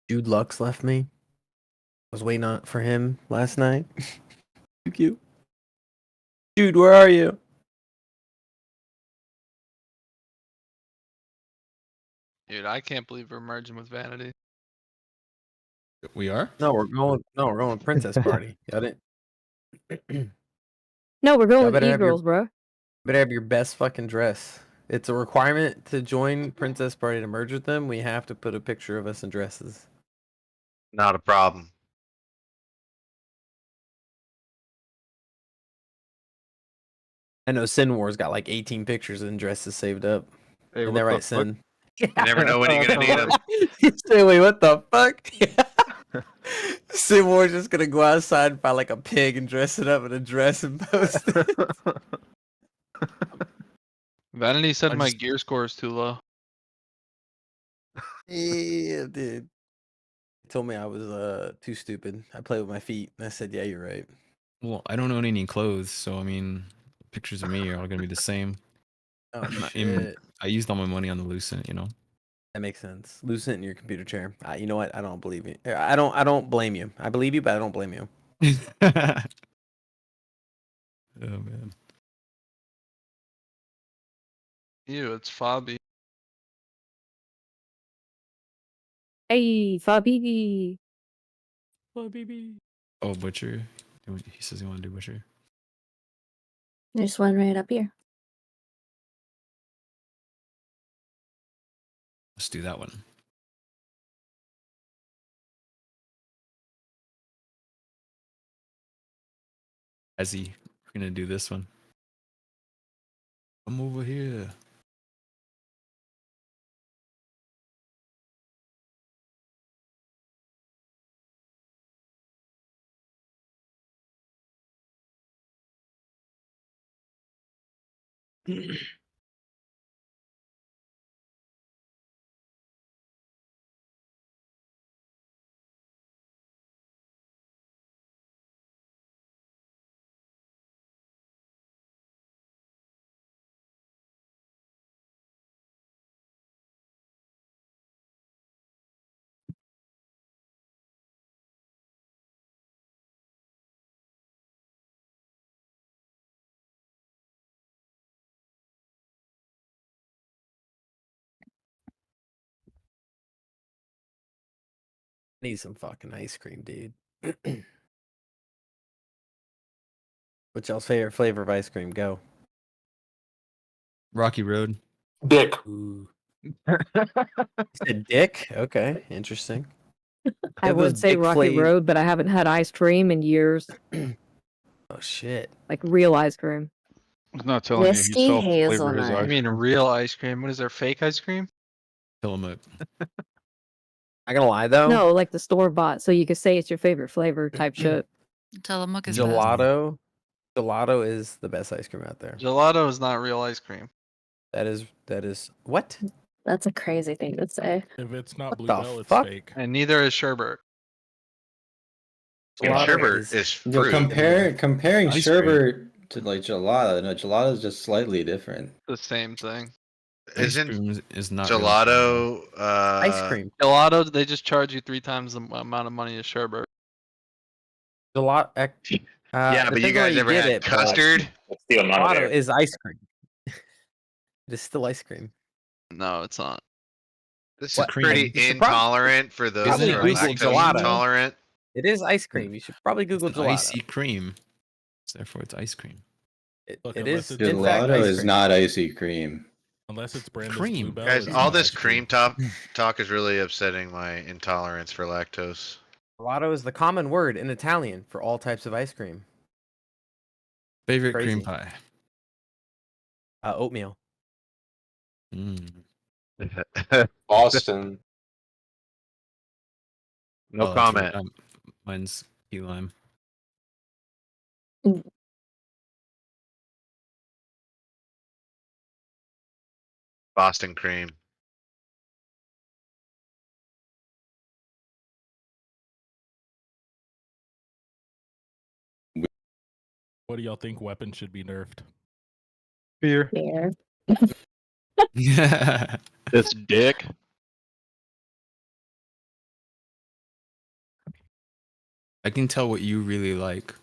Jude Lux left me. I was waiting on for him last night. Thank you. Jude, where are you? Dude, I can't believe we're merging with Vanity. We are? No, we're going with Princess Party. Got it. No, we're going Y'all with better have your e-girls, bro. better have your best fucking dress. It's a requirement to join Princess Party to merge with them. We have to put a picture of us in dresses. Not a problem. I know Sin War's got like 18 pictures in dresses saved up. Hey, Isn't what that the right, fuck? Sin? You never know when you're gonna need them. Say, wait, what the fuck? Sin War's just gonna go outside and find like a pig and dress it up in a dress and post it. Vanity said I my just- gear score is too low. Yeah, dude. He told me I was too stupid. I play with my feet. And I said, yeah, you're right. Well, I don't own any clothes, so I mean, pictures of me are all gonna be the same. Oh I shit. I used all my money on the Lucent, you know. That makes sense. Lose it in your computer chair. You know what? I don't believe you. I don't blame you. I believe you, but I don't blame you. Oh man. Ew, it's Fabi. Hey, Fabi. Oh baby. Oh Butcher. He says he wanna do Butcher. There's one right up here. Let's do that one. We're gonna do this one. Come over here. Need some fucking ice cream, dude. What's y'all's favorite flavor of ice cream? Go. Rocky Road. Dick. Ooh. You said dick? Okay, interesting. I have those would say dick Rocky flavor- Road, but I haven't had ice cream in years. Oh shit. Like real ice cream. He's not telling you he Whiskey self-flavored his hazelnut. I ice mean, cream. real ice cream. What is there, fake ice cream? Tillamook. Not gonna lie though. No, like the store bought, so you could say it's your favorite flavor type shit. Tillamook is best. Gelato is the best ice cream out there. Gelato is not real ice cream. That is what? That's a crazy thing to say. If it's not What the Bluebell, it's fuck? fake. And neither is sherbet. And Gelato sherbet is fruit. Comparing Ice sherbet to like gelato, no, gelato is just slightly different. The same thing. Ice Isn't cream is not really gelato Ice cream. Gelato, they just charge you 3 times the amount of money as sherbet. Gelato. yeah, but you guys ever had custard? Gelato is ice cream. It is still ice cream. No, it's not. This What? is pretty You should probably- intolerant for those probably who are Google lactose gelato. intolerant. It is ice cream. You should probably Google It's an gelato. icy cream. So therefore it's ice cream. Look, It unless is. it's In fact, Gelato ice is cream. not icy cream. Unless it's branded Cream. Bluebell. Guys, it's all not this ice cream talk is really upsetting my intolerance for lactose. Gelato is the common word in Italian for all types of ice cream. Favorite Crazy. cream pie. Oatmeal. Mm. Boston. No Oh, that's right. comment. Mine's key lime. Boston cream. What do y'all think weapons should be nerfed? Beer. Beer. Yeah. This dick. I can tell what you really like.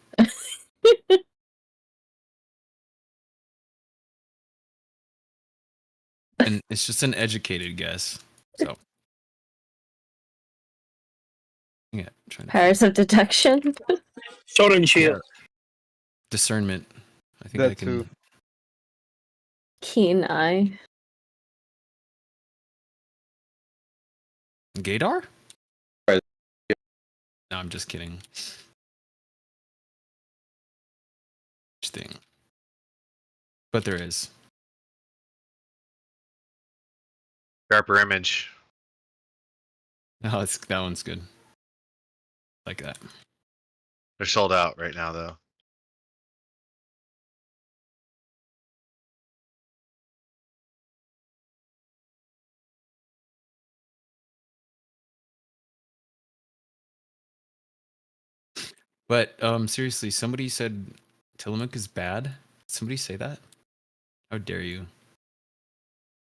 And it's just an educated guess. So yeah, trying to Powers of deduction. yeah. Discernment. I think I That can. too. Keen eye. Gaydar? Right. No, I'm just kidding. Interesting. But there is. Sharper image. No, it's, that one's good. Like that. They're sold out right now, though. But seriously, somebody said Tillamook is bad. Did somebody say that? How dare you?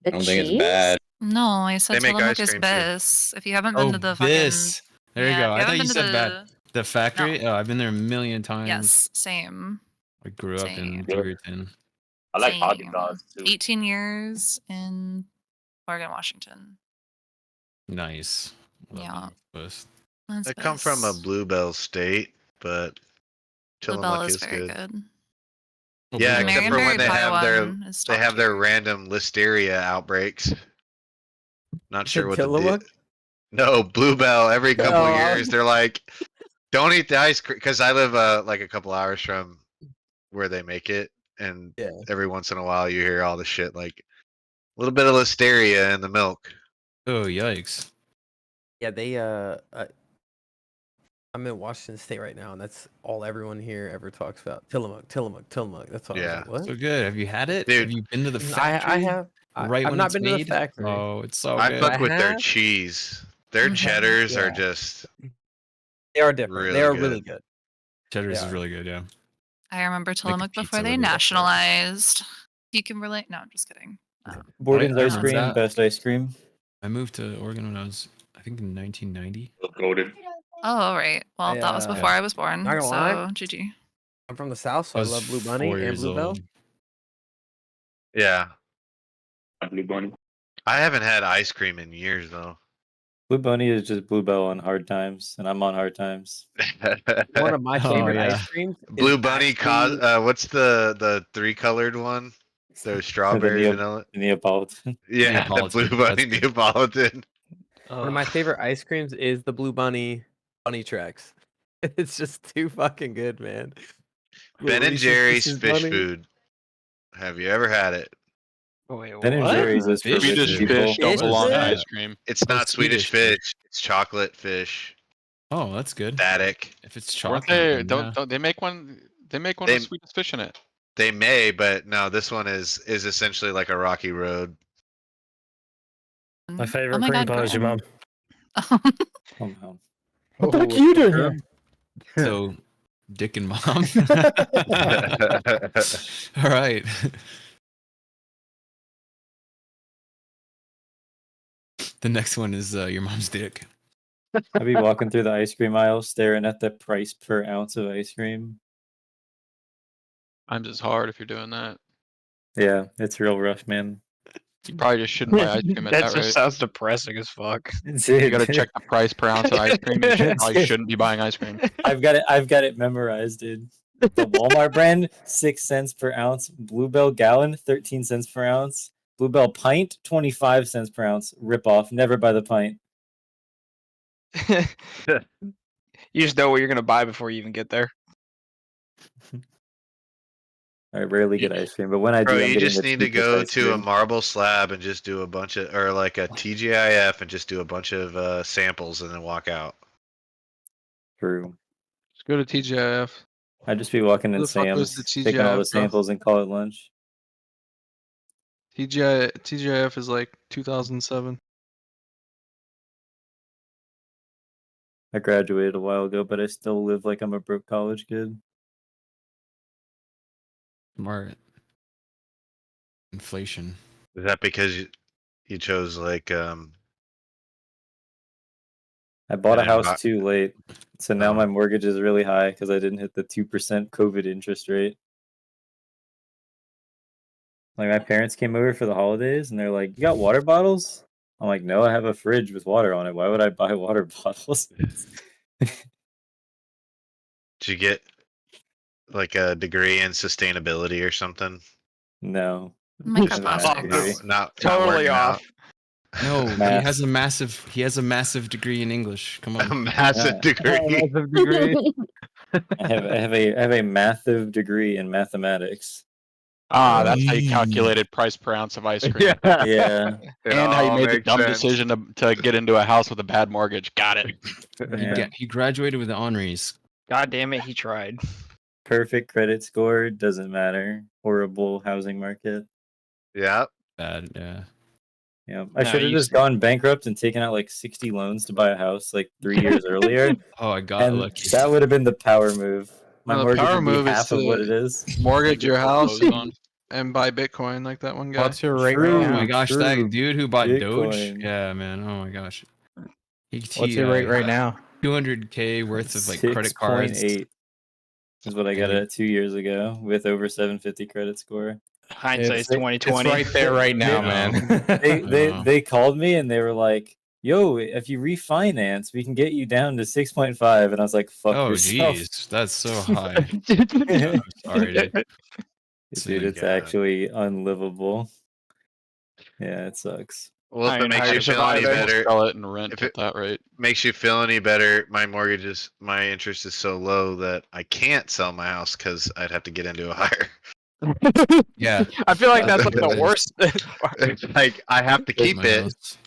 The I don't cheese? think it's bad. No, I said They make Tillamook ice is cream, too. best. If you haven't been Oh, to the this. There you yeah, go. if you I thought haven't you been to said the bad. The factory? No. Oh, I've been there a million times. Yes, same. I grew up in Same. Beaverton. I like Haagen Same. Dazs too. 18 years in Oregon, Washington. Nice. Love Yeah. the Northwest. That's I come from a best. Bluebell state, but Bluebell Tillamook is is very good. good. Oh, Yeah, The Bluebell's except for good. when Marionberry they pie have their one is they top have their tier. random listeria outbreaks. Not You sure said what to do. Tillamook? No, Bluebell. Every couple Oh, I years, they're like, "Don't eat the ice cream," because I live like a couple hours from where they make it, and Yeah. every once in a while you hear all the shit like a little bit of listeria in the milk. Oh, yikes. Yeah, they I'm in Washington State right now, and that's all everyone here ever talks about. Tillamook, Tillamook, Tillamook. That's all. I was Yeah. like, what? So good. Have you had it? Dude. Have you been to the I factory? have. Right I've when not it's been to the made? factory. Oh, it's so I good. fuck I with their have- cheese. Their Mhm. cheddars are Yeah. just They are different. They really are good. really good. Cheddar's They is are. really good, yeah. I remember Tillamook pizza before they with it. nationalized. You can relate. No, I'm just kidding. Borden's I ice remember cream, that. best ice cream. I moved to Oregon when I was, I think, in 1990. Golden. Oh, all right. Well, that was before I was born. not gonna So lie. GG. I'm from the South, so I I was love Blue 4 Bunny and years Bluebell. old. Yeah. Blue Bunny. I haven't had ice cream in years though. Blue Bunny is just Bluebell on hard times, and I'm on hard times. One of my Oh, favorite yeah. ice creams. Blue is Bunny actually- what's the 3-colored one? The strawberry vanilla. Neapolitan. Yeah, the Blue Neapolitan, Bunny that's good. Neapolitan. One of my favorite ice creams is the Blue Bunny tracks. It's just too fucking good, man. Ben and Reese's Jerry's Pieces fish Bunny. food. Have you ever had it? Wait, Ben and Jerry's is for Fish rich Swedish food. people. fish don't Fish belong in food? ice cream. It's Oh, not Swedish fish. It's chocolate fish. Oh, that's good. Static. If it's Weren't chocolate, they? then Don't yeah. don't they make one? They make one They- with Swedish fish in it. They may, but no, this one is essentially like a rocky road. My favorite cream pie is your mom. Come on. What the heck are you doing here? So, Dick and Mom. All right. The next one is your mom's dick. I'd be walking through the ice cream aisle, staring at the price per ounce of ice cream. I'm just hard if you're doing that. Yeah, it's real rough, man. You probably just shouldn't buy ice cream at that rate. sounds depressing as fuck. You gotta check the price per ounce of ice cream. You probably shouldn't be buying ice cream. I've got it memorized, dude. The Walmart brand, 6 cents per ounce. Bluebell gallon, 13 cents per ounce. Bluebell pint, 25 cents per ounce. Rip off. Never buy the pint. You just know what you're gonna buy before you even get there. I rarely get ice cream, but when I do, Bro, I'm you getting just the need to cheapest go ice to a cream. marble slab and just do a bunch of, or like a TGIF and just do a bunch of samples and then walk out. True. Just go to TGIF. I'd just be walking Who in the fuck goes to Sam's, taking all TGIF, the bro? samples and call it lunch. TGIF is like 2007. I graduated a while ago, but I still live like I'm a broke college kid. Smart. Inflation. Is that because you chose like I I bought a And house buy- too late, so now Oh. my mortgage is really high because I didn't hit the 2% COVID interest rate. Like my parents came over for the holidays and they're like, "You got water bottles?" I'm like, "No, I have a fridge with water on it. Why would I buy water bottles?" Did you get like a degree in sustainability or something? No. Microplastics. degree. Not Totally working off. No, he Math. has a massive degree in English. Come out. A on. massive degree. degree. I have a massive degree in mathematics. Ah, that's how you calculated price per ounce of ice cream. Yeah. It And how you all made the makes dumb sense. decision to get into a house with a bad mortgage. Got it. Yeah. He graduated with the honors. God damn it, he tried. Perfect credit score, doesn't matter. Horrible housing market. Yeah. Bad, yeah. Yeah. I No, should have you just gone bankrupt and taken out like 60 loans to buy a house like 3 years earlier. Oh, I got And lucky. that would have been the power move. My No, the mortgage power would be move is half of to what it is. Mortgage Get your house foreclosed on. and buy Bitcoin like that one guy. What's your rate True. right Oh now? my gosh, true. that dude who bought Doge? Bitcoin. Yeah, man. Oh my gosh. What's your rate right now? 200K worth of like credit cards. 6.8 is what I got And it 2 years ago with over 750 credit score. Hindsight's It's- 2020. It's right there right now, No. man. They called me and they were like, "Yo, if you refinance, we can get you down to 6.5." And I was like, "Fuck Oh yourself." jeez, that's so high. I'm sorry, dude. Dude, it's God. actually unlivable. Yeah, it sucks. Well, if I it mean, how makes you you're feel any surviving. better, Sell it and rent If at it- that rate. makes you feel any better, my interest is so low that I can't sell my house because I'd have to get into a higher. Yeah. I feel like that's That's like what the it worst. It's like I have to keep My it. house.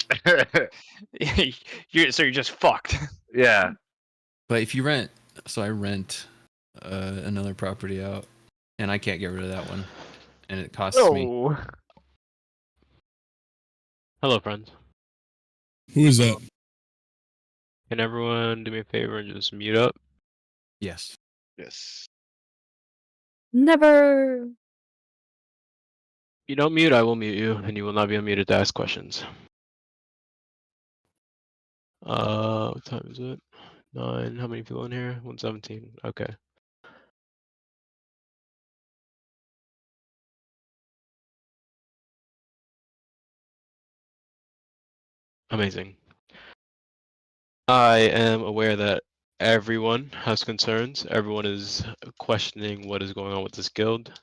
You're just fucked. Yeah. But if you rent, so I rent another property out, and I can't get rid of that one, and it costs me. Oh. Hello, friends. Who is that? Can everyone do me a favor and just mute up? Yes. Yes. Never. If you don't mute, I will mute you, and you will not be unmuted to ask questions. What time is it? 9. How many people in here? 117. Okay. Amazing. I am aware that everyone has concerns. Everyone is questioning what is going on with this guild.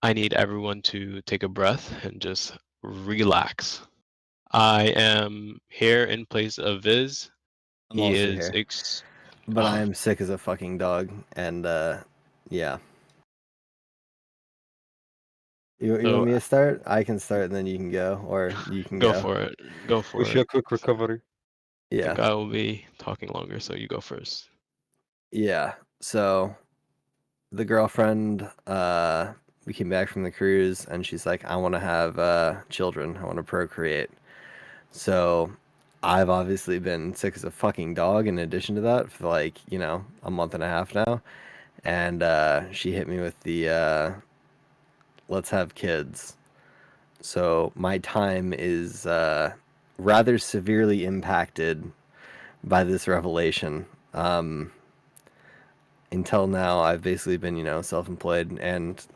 I need everyone to take a breath and just relax. I am here in place of Viz. I'm He also is here. But I Oh. am sick as a fucking dog, and yeah. You So- want me to start? I can start, and then you can go, or you can Go go. for it. Go for Wish you a it. quick recovery. I Yeah, think I will be talking longer, so you go first. yeah. So, the girlfriend, we came back from the cruise, and she's like, "I want to have children. I want to procreate." So, I've obviously been sick as a fucking dog. In addition to that, for like a month and a half now, and she hit me with the let's have kids. So my time is rather severely impacted by this revelation. Until now, I've basically been, self-employed and,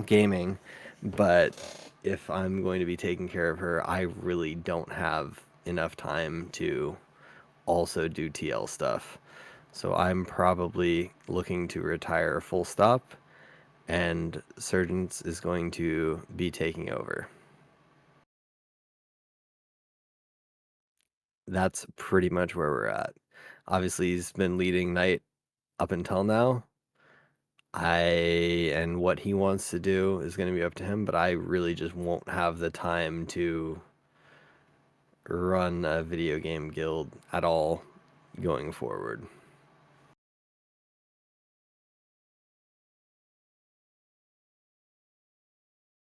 gaming. But if I'm going to be taking care of her, I really don't have enough time to also do TL stuff. So I'm probably looking to retire full stop, and Surgeons is going to be taking over. That's pretty much where we're at. Obviously, he's been leading Knight up until now. And what he wants to do is going to be up to him, but I really just won't have the time to run a video game guild at all going forward.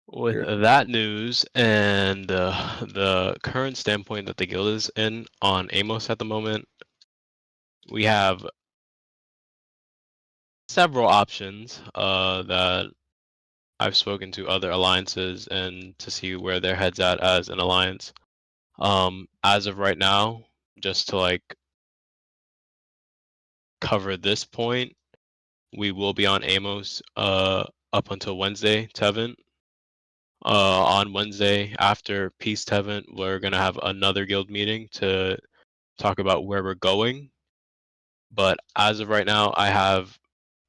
With that news and the current standpoint that the guild is in on Amos at the moment, we have several options that I've spoken to other alliances and to see where their heads at as an alliance. As of right now, just to like cover this point, we will be on Amos up until Wednesday, Tevin. On Wednesday after Peace Tevin, we're gonna have another guild meeting to talk about where we're going. But as of right now, I have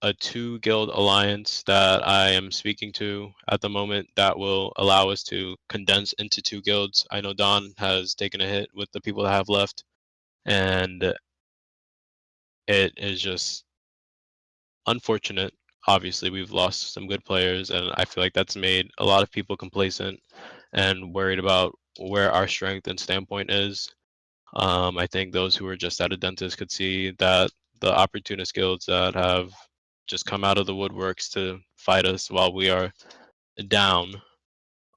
a 2 guild alliance that I am speaking to at the moment that will allow us to condense into 2 guilds. I know Don has taken a hit with the people that have left, and it is just unfortunate. Obviously, we've lost some good players, and I feel like that's made a lot of people complacent and worried about where our strength and standpoint is. I think those who are just at a dentist could see that the opportunist guilds that have just come out of the woodworks to fight us while we are down.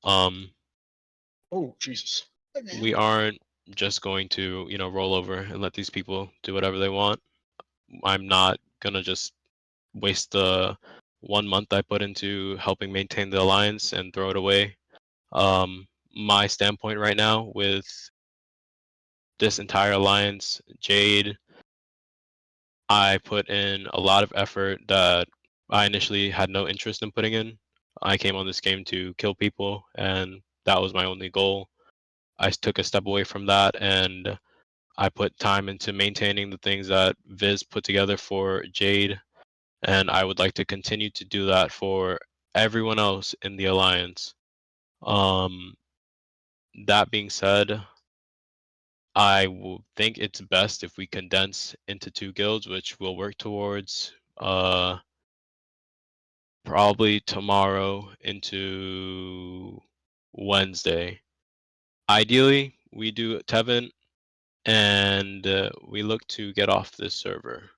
Oh, Jesus. We aren't just going to, roll over and let these people do whatever they want. I'm not gonna just waste the 1 month I put into helping maintain the alliance and throw it away. My standpoint right now with this entire alliance, Jade, I put in a lot of effort that I initially had no interest in putting in. I came on this game to kill people, and that was my only goal. I took a step away from that, and I put time into maintaining the things that Viz put together for Jade, and I would like to continue to do that for everyone else in the alliance. That being said, I think it's best if we condense into 2 guilds, which we'll work towards probably tomorrow into Wednesday. Ideally, we do Tevin, and we look to get off this server.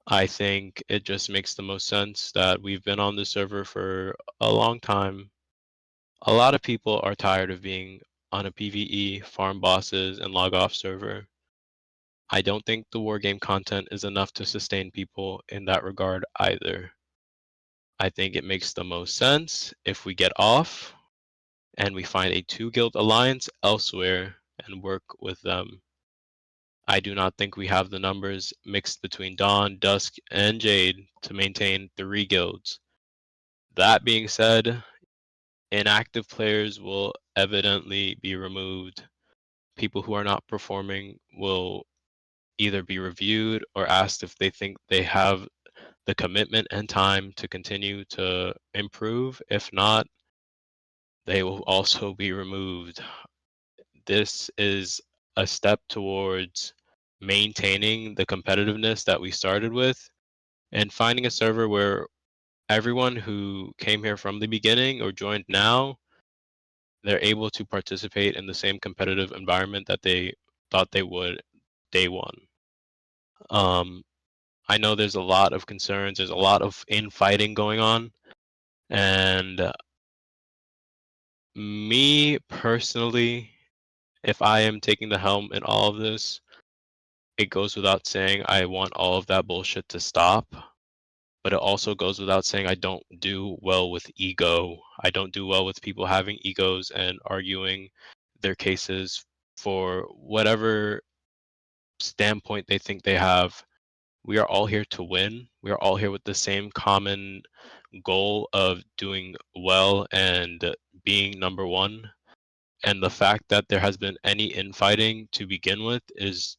I think it just makes the most sense that we've been on this server for a long time. A lot of people are tired of being on a PvE, farm bosses, and log off server. I don't think the wargame content is enough to sustain people in that regard either. I think it makes the most sense if we get off and we find a 2 guild alliance elsewhere and work with them. I do not think we have the numbers mixed between Dawn, Dusk, and Jade to maintain 3 guilds. That being said, inactive players will evidently be removed. People who are not performing will either be reviewed or asked if they think they have the commitment and time to continue to improve. If not, they will also be removed. This is a step towards maintaining the competitiveness that we started with and finding a server where everyone who came here from the beginning or joined now, they're able to participate in the same competitive environment that they thought they would day one. I know there's a lot of concerns, there's a lot of infighting going on, and me personally, if I am taking the helm in all of this, it goes without saying I want all of that bullshit to stop. But it also goes without saying I don't do well with ego. I don't do well with people having egos and arguing their cases for whatever standpoint they think they have. We are all here to win. We are all here with the same common goal of doing well and being number one. And the fact that there has been any infighting to begin with is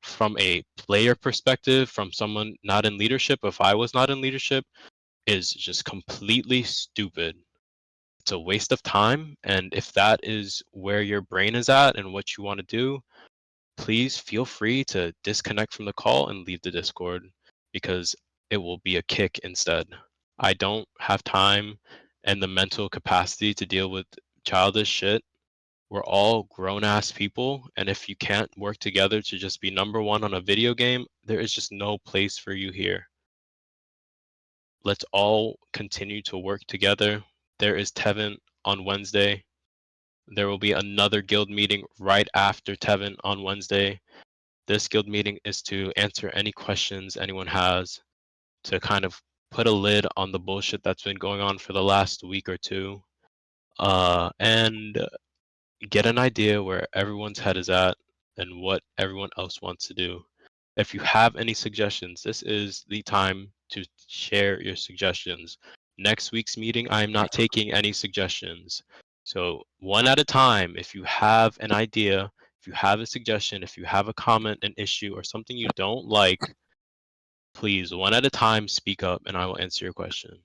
from a player perspective, from someone not in leadership, if I was not in leadership, is just completely stupid. It's a waste of time. And if that is where your brain is at and what you want to do, please feel free to disconnect from the call and leave the Discord because it will be a kick instead. I don't have time and the mental capacity to deal with childish shit. We're all grown ass people, and if you can't work together to just be number one on a video game, there is just no place for you here. Let's all continue to work together. There is Tevin on Wednesday. There will be another guild meeting right after Tevin on Wednesday. This guild meeting is to answer any questions anyone has, to kind of put a lid on the bullshit that's been going on for the last week or two, and get an idea where everyone's head is at. and what everyone else wants to do. If you have any suggestions, this is the time to share your suggestions. Next week's meeting, I am not taking any suggestions. So one at a time, if you have an idea, if you have a suggestion, if you have a comment, an issue, or something you don't like, please, one at a time, speak up and I will answer your question.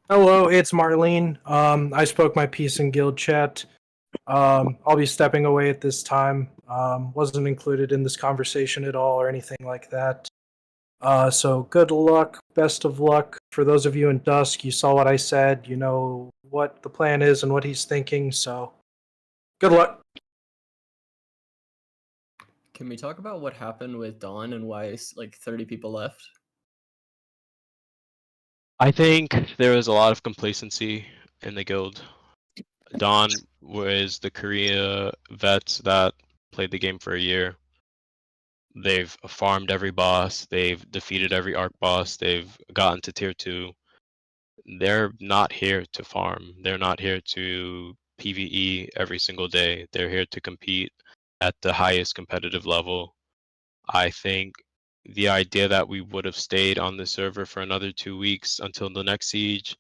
Hello, it's Marlene. I spoke my piece in guild chat. I'll be stepping away at this time. Wasn't included in this conversation at all or anything like that. So good luck, best of luck. For those of you in Dusk, you saw what I said. You know what the plan is and what he's thinking. So good luck. Can we talk about what happened with Dawn and why like 30 people left? I think there was a lot of complacency in the guild. Don was the Korea vets that played the game for a year. They've farmed every boss. They've defeated every arc boss. They've gotten to tier 2. They're not here to farm. They're not here to PvE every single day. They're here to compete at the highest competitive level. I think the idea that we would have stayed on the server for another 2 weeks until the next siege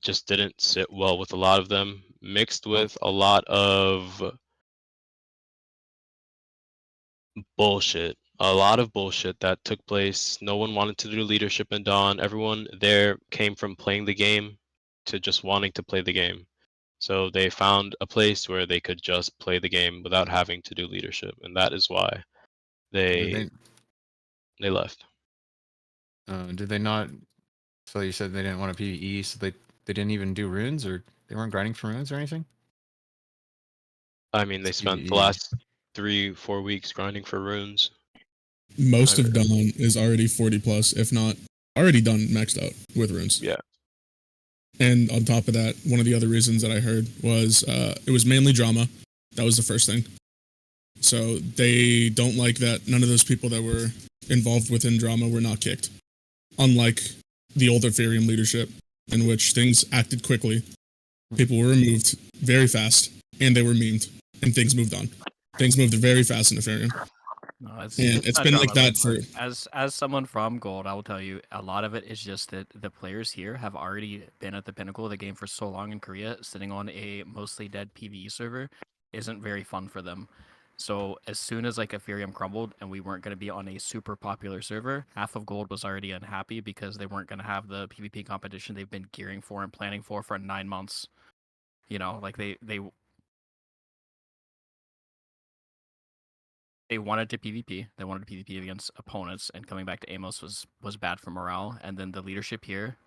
just didn't sit well with a lot of them, mixed with a lot of bullshit. A lot of bullshit that took place. No one wanted to do leadership in Dawn. Everyone there came from playing the game to just wanting to play the game. So they found a place where they could just play the game without having to do leadership, and that is why they left. Did they not? So you said they didn't want to PvE, so they didn't even do runes, or they weren't grinding for runes or anything? I mean, they spent the last 3-4 weeks grinding for runes. Most of Dawn is already 40 plus, if not already done maxed out with runes. Yeah. And on top of that, one of the other reasons that I heard was it was mainly drama. That was the first thing. So they don't like that none of those people that were involved within drama were not kicked. Unlike the old Ethereum leadership, in which things acted quickly, people were removed very fast, and they were memed, and things moved on. Things moved very fast in Ethereum. No, And it's not been like drama, that for... as someone from Gold, I will tell you a lot of it is just that the players here have already been at the pinnacle of the game for so long in Korea. Sitting on a mostly dead PvE server isn't very fun for them. So as soon as like Ethereum crumbled and we weren't going to be on a super popular server, half of Gold was already unhappy because they weren't going to have the PvP competition they've been gearing for and planning for 9 months. You know, like they wanted to PvP. They wanted to PvP against opponents, and coming back to Amos was bad for morale. And then the leadership here,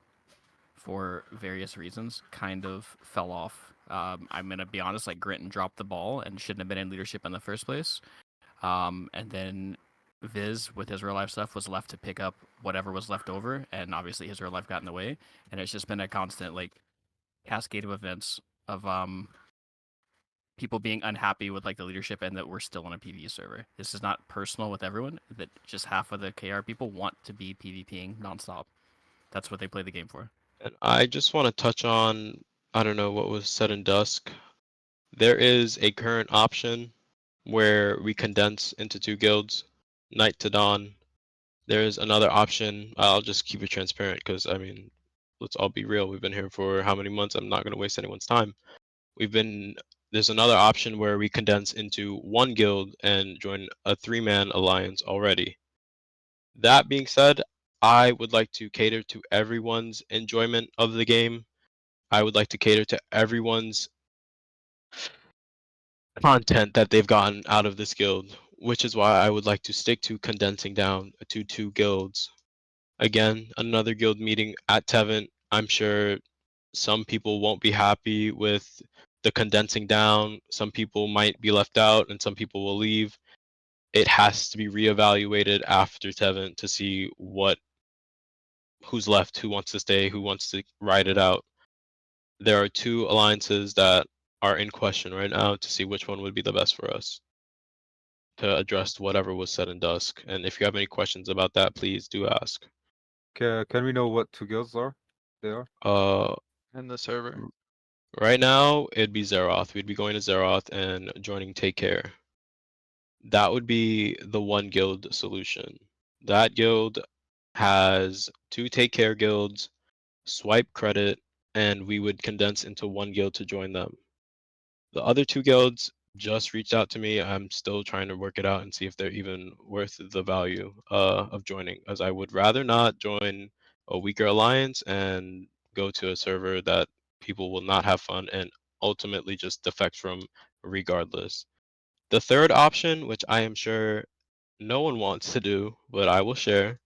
for various reasons, kind of fell off. I'm gonna be honest, like Grinton dropped the ball and shouldn't have been in leadership in the first place. And then Viz, with his real life stuff, was left to pick up whatever was left over, and obviously his real life got in the way. And it's just been a constant like cascade of events of people being unhappy with like the leadership and that we're still on a PvE server. This is not personal with everyone, that just half of the KR people want to be PvPing nonstop. That's what they play the game for. And I just want to touch on, I don't know what was said in Dusk. There is a current option where we condense into 2 guilds, Night to Dawn. There's another option. I'll just keep it transparent because, I mean, let's all be real. We've been here for how many months? I'm not going to waste anyone's time. There's another option where we condense into 1 guild and join a 3-man alliance already. That being said, I would like to cater to everyone's enjoyment of the game. I would like to cater to everyone's content that they've gotten out of this guild, which is why I would like to stick to condensing down to 2 guilds. Again, another guild meeting at Tevent. I'm sure some people won't be happy with the condensing down. Some people might be left out and some people will leave. It has to be reevaluated after Tevent to see who's left, who wants to stay, who wants to ride it out. There are 2 alliances that are in question right now to see which one would be the best for us to address whatever was said in Dusk. And if you have any questions about that, please do ask. Can we know what 2 guilds are? They are? In the server. Right now, it'd be Zeroth. We'd be going to Zeroth and joining Take Care. That would be the one guild solution. That guild has 2 Take Care guilds, swipe credit, and we would condense into one guild to join them. The other 2 guilds just reached out to me. I'm still trying to work it out and see if they're even worth the value of joining, as I would rather not join a weaker alliance and go to a server that people will not have fun and ultimately just defect from regardless. The third option, which I am sure no one wants to do, but I will share,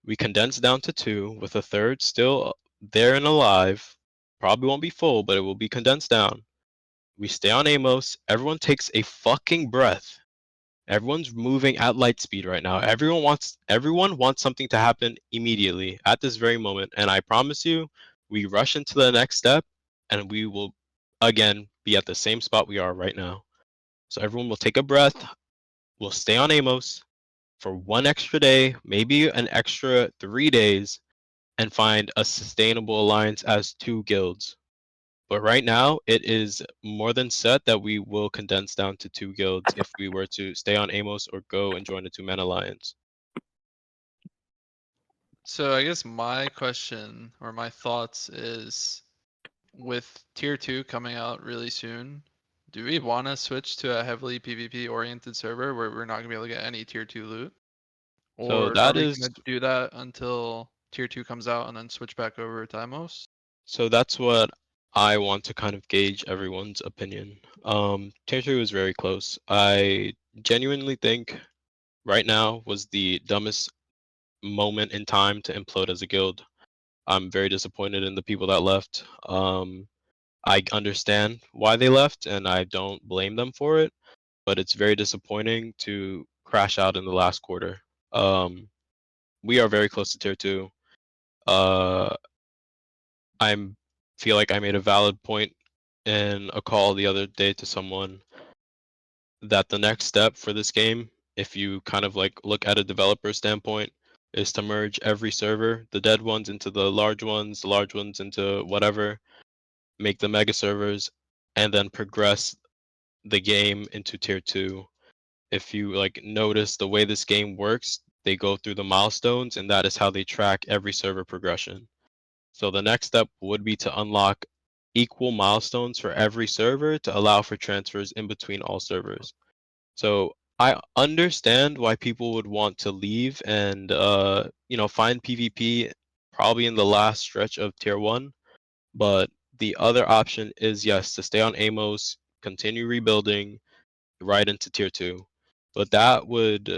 we condense down to 2 with a third still there and alive. Probably won't be full, but it will be condensed down. We stay on Amos. Everyone takes a fucking breath. Everyone's moving at light speed right now. Everyone wants something to happen immediately at this very moment. And I promise you, we rush into the next step and we will again be at the same spot we are right now. So everyone will take a breath. We'll stay on Amos for 1 extra day, maybe an extra 3 days, and find a sustainable alliance as 2 guilds. But right now, it is more than set that we will condense down to 2 guilds if we were to stay on Amos or go and join a 2-man alliance. So I guess my question or my thoughts is, with tier 2 coming out really soon, do we want to switch to a heavily PvP oriented server where we're not going to be able to get any tier 2 loot? So Or are that we is going to do that until tier 2 comes out and then switch back over to Amos? so that's what I want to kind of gauge everyone's opinion. Tier 2 is very close. I genuinely think right now was the dumbest moment in time to implode as a guild. I'm very disappointed in the people that left. I understand why they left, and I don't blame them for it, but it's very disappointing to crash out in the last quarter. We are very close to tier 2. I feel like I made a valid point in a call the other day to someone that the next step for this game, if you kind of like look at a developer standpoint, is to merge every server, the dead ones into the large ones into whatever, make the mega servers, and then progress the game into tier 2. If you like notice the way this game works, they go through the milestones and that is how they track every server progression. So the next step would be to unlock equal milestones for every server to allow for transfers in between all servers. So I understand why people would want to leave and find PvP probably in the last stretch of tier 1, but the other option is yes, to stay on Amos, continue rebuilding right into tier 2. But that would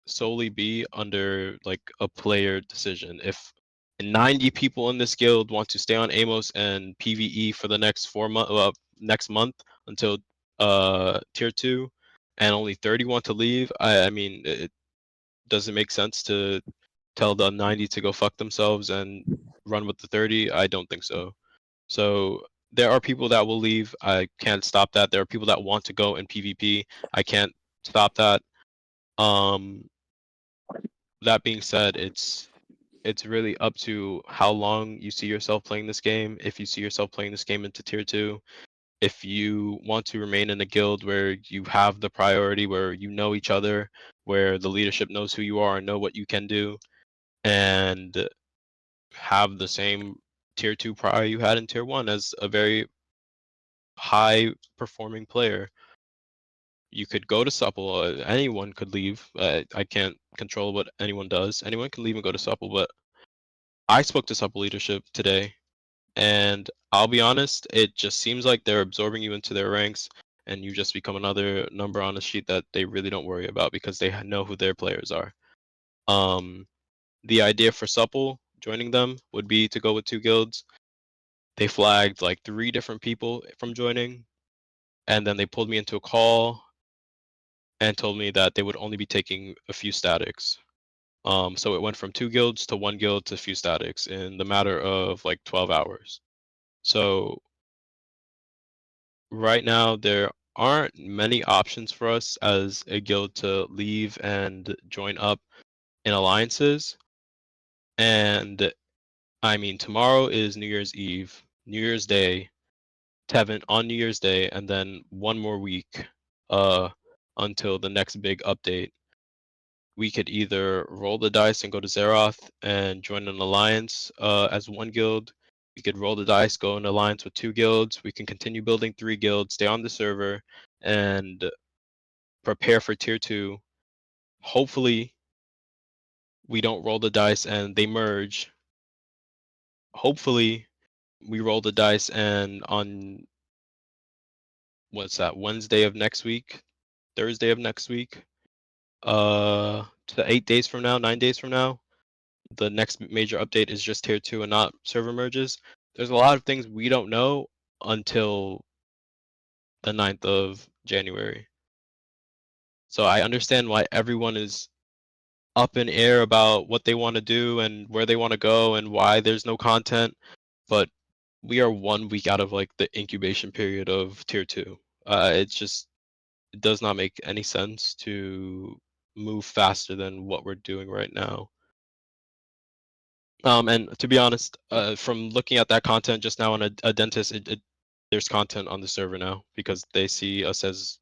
solely be under like a player decision. If 90 people in this guild want to stay on Amos and PvE for the next next month until tier 2, and only 30 want to leave, I mean, it doesn't make sense to tell the 90 to go fuck themselves and run with the 30. I don't think so. So there are people that will leave. I can't stop that. There are people that want to go in PvP. I can't stop that. That being said, it's really up to how long you see yourself playing this game. If you see yourself playing this game into tier 2, if you want to remain in a guild where you have the priority, where you know each other, where the leadership knows who you are and know what you can do, and have the same tier 2 prior you had in tier 1 as a very high performing player. You could go to supple. Anyone could leave. I can't control what anyone does. Anyone can leave and go to supple, but I spoke to supple leadership today, and I'll be honest, it just seems like they're absorbing you into their ranks, and you just become another number on a sheet that they really don't worry about because they know who their players are. The idea for supple joining them would be to go with 2 guilds. They flagged like 3 different people from joining, and then they pulled me into a call and told me that they would only be taking a few statics. So it went from 2 guilds to 1 guild to a few statics in the matter of like 12 hours. So right now there aren't many options for us as a guild to leave and join up in alliances. And I mean, tomorrow is New Year's Eve, New Year's Day. Tevin on New Year's Day, and then 1 more week until the next big update. We could either roll the dice and go to Zeroth and join an alliance as 1 guild. We could roll the dice, go in alliance with 2 guilds. We can continue building 3 guilds, stay on the server, and prepare for tier 2. Hopefully, we don't roll the dice and they merge. Hopefully, we roll the dice and on what's that, Wednesday of next week, Thursday of next week, to 8 days from now, 9 days from now, the next major update is just tier 2 and not server merges. There's a lot of things we don't know until the 9th of January. So I understand why everyone is up in air about what they want to do and where they want to go and why there's no content, but we are 1 week out of like the incubation period of tier 2. It's just, it does not make any sense to move faster than what we're doing right now. And to be honest, from looking at that content just now on a dentist, there's content on the server now because they see us as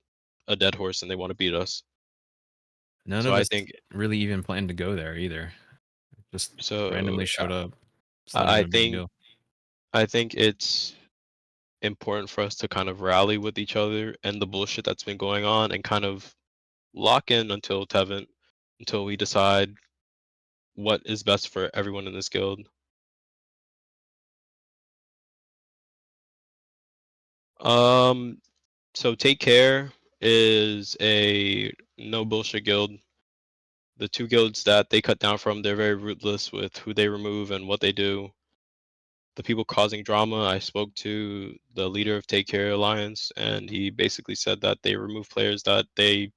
a dead horse and they want to beat us. None So of I us think really even planned to go there either. Just so. randomly showed up. It's not even I a big think deal. I think it's important for us to kind of rally with each other and the bullshit that's been going on and kind of lock in until Tevin, until we decide what is best for everyone in this guild. So Take Care is a no bullshit guild. The 2 guilds that they cut down from, they're very ruthless with who they remove and what they do. The people causing drama, I spoke to the leader of Take Care Alliance, and he basically said that they remove players that they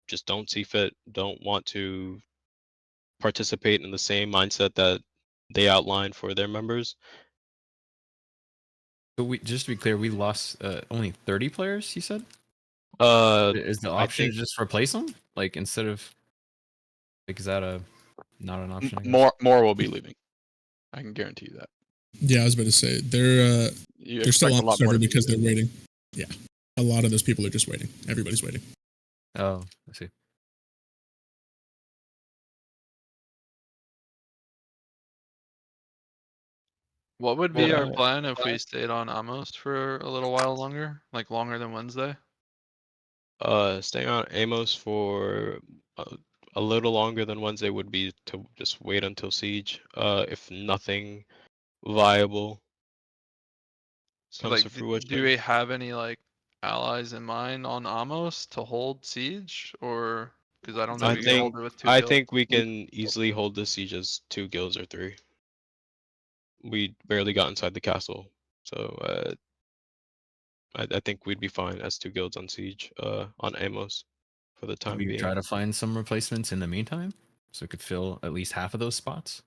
just don't see fit, don't want to participate in the same mindset that they outlined for their members. So we, just to be clear, we lost only 30 players, you said? Is the I option think to just replace them? Like instead of like is that not an option? I guess? More will be leaving. I can guarantee you that. Yeah, I was about to say You they're still expect a on the lot more server to be because they're leaving. waiting. Yeah, a lot of those people are just waiting. Everybody's waiting. Oh, I see. What would be our Yeah. plan if we stayed on Amos for a little while longer? Like longer than Wednesday? Staying on Amos for a little longer than Wednesday would be to just wait until Siege. If nothing viable comes to Like, do fruition. we have any like allies in mind on Amos to hold Siege? Or, because I don't think we can hold it with 2 I guilds. think we can easily hold the siege as 2 guilds or 3. We barely got inside the castle, so I think we'd be fine as 2 guilds on siege on Amos for the Can time we being. try to find some replacements in the meantime, so it could fill at least half of those spots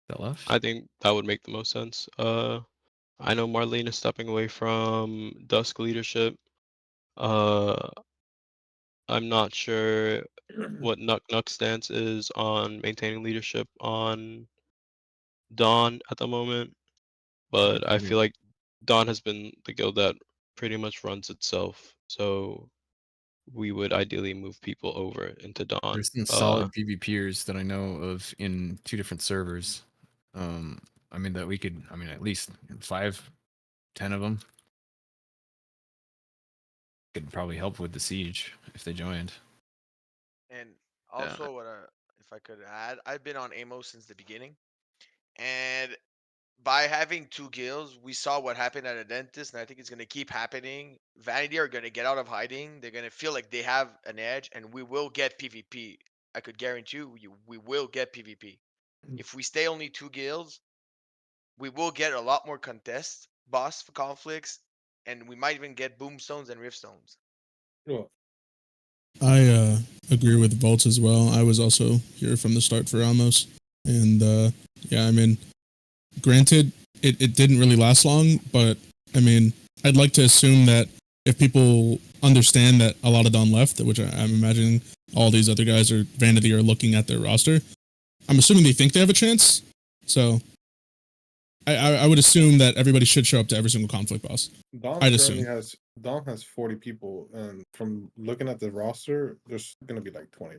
that left? I think that would make the most sense. I know Marlene is stepping away from Dusk leadership. I'm not sure what Nuck's stance is on maintaining leadership on Dawn at the moment, but I feel like Dawn has been the guild that pretty much runs itself. So we would ideally move people over into Dawn. There's some solid PvPers that I know of in 2 different servers. I mean that we could. I mean at least 5, 10 of them could probably help with the siege if they joined. And also, if I could add, I've been on Amos since the beginning, and by having 2 guilds, we saw what happened at a dentist, and I think it's gonna keep happening. Vanity are gonna get out of hiding. They're gonna feel like they have an edge, and we will get PvP. I could guarantee you, we will get PvP. If we stay only 2 guilds, we will get a lot more contests, boss conflicts, and we might even get boomstones and riftstones. I agree with Vault as well. I was also here from the start for Amos, and yeah, I mean, granted, it didn't really last long, but I mean, I'd like to assume that if people understand that a lot of Dawn left, which I'm imagining all these other guys or Vanity are looking at their roster, I'm assuming they think they have a chance. So I would assume that everybody should show up to every single conflict boss. Dom I'd currently assume. has Dom has 40 people, and from looking at the roster, there's gonna be like 20.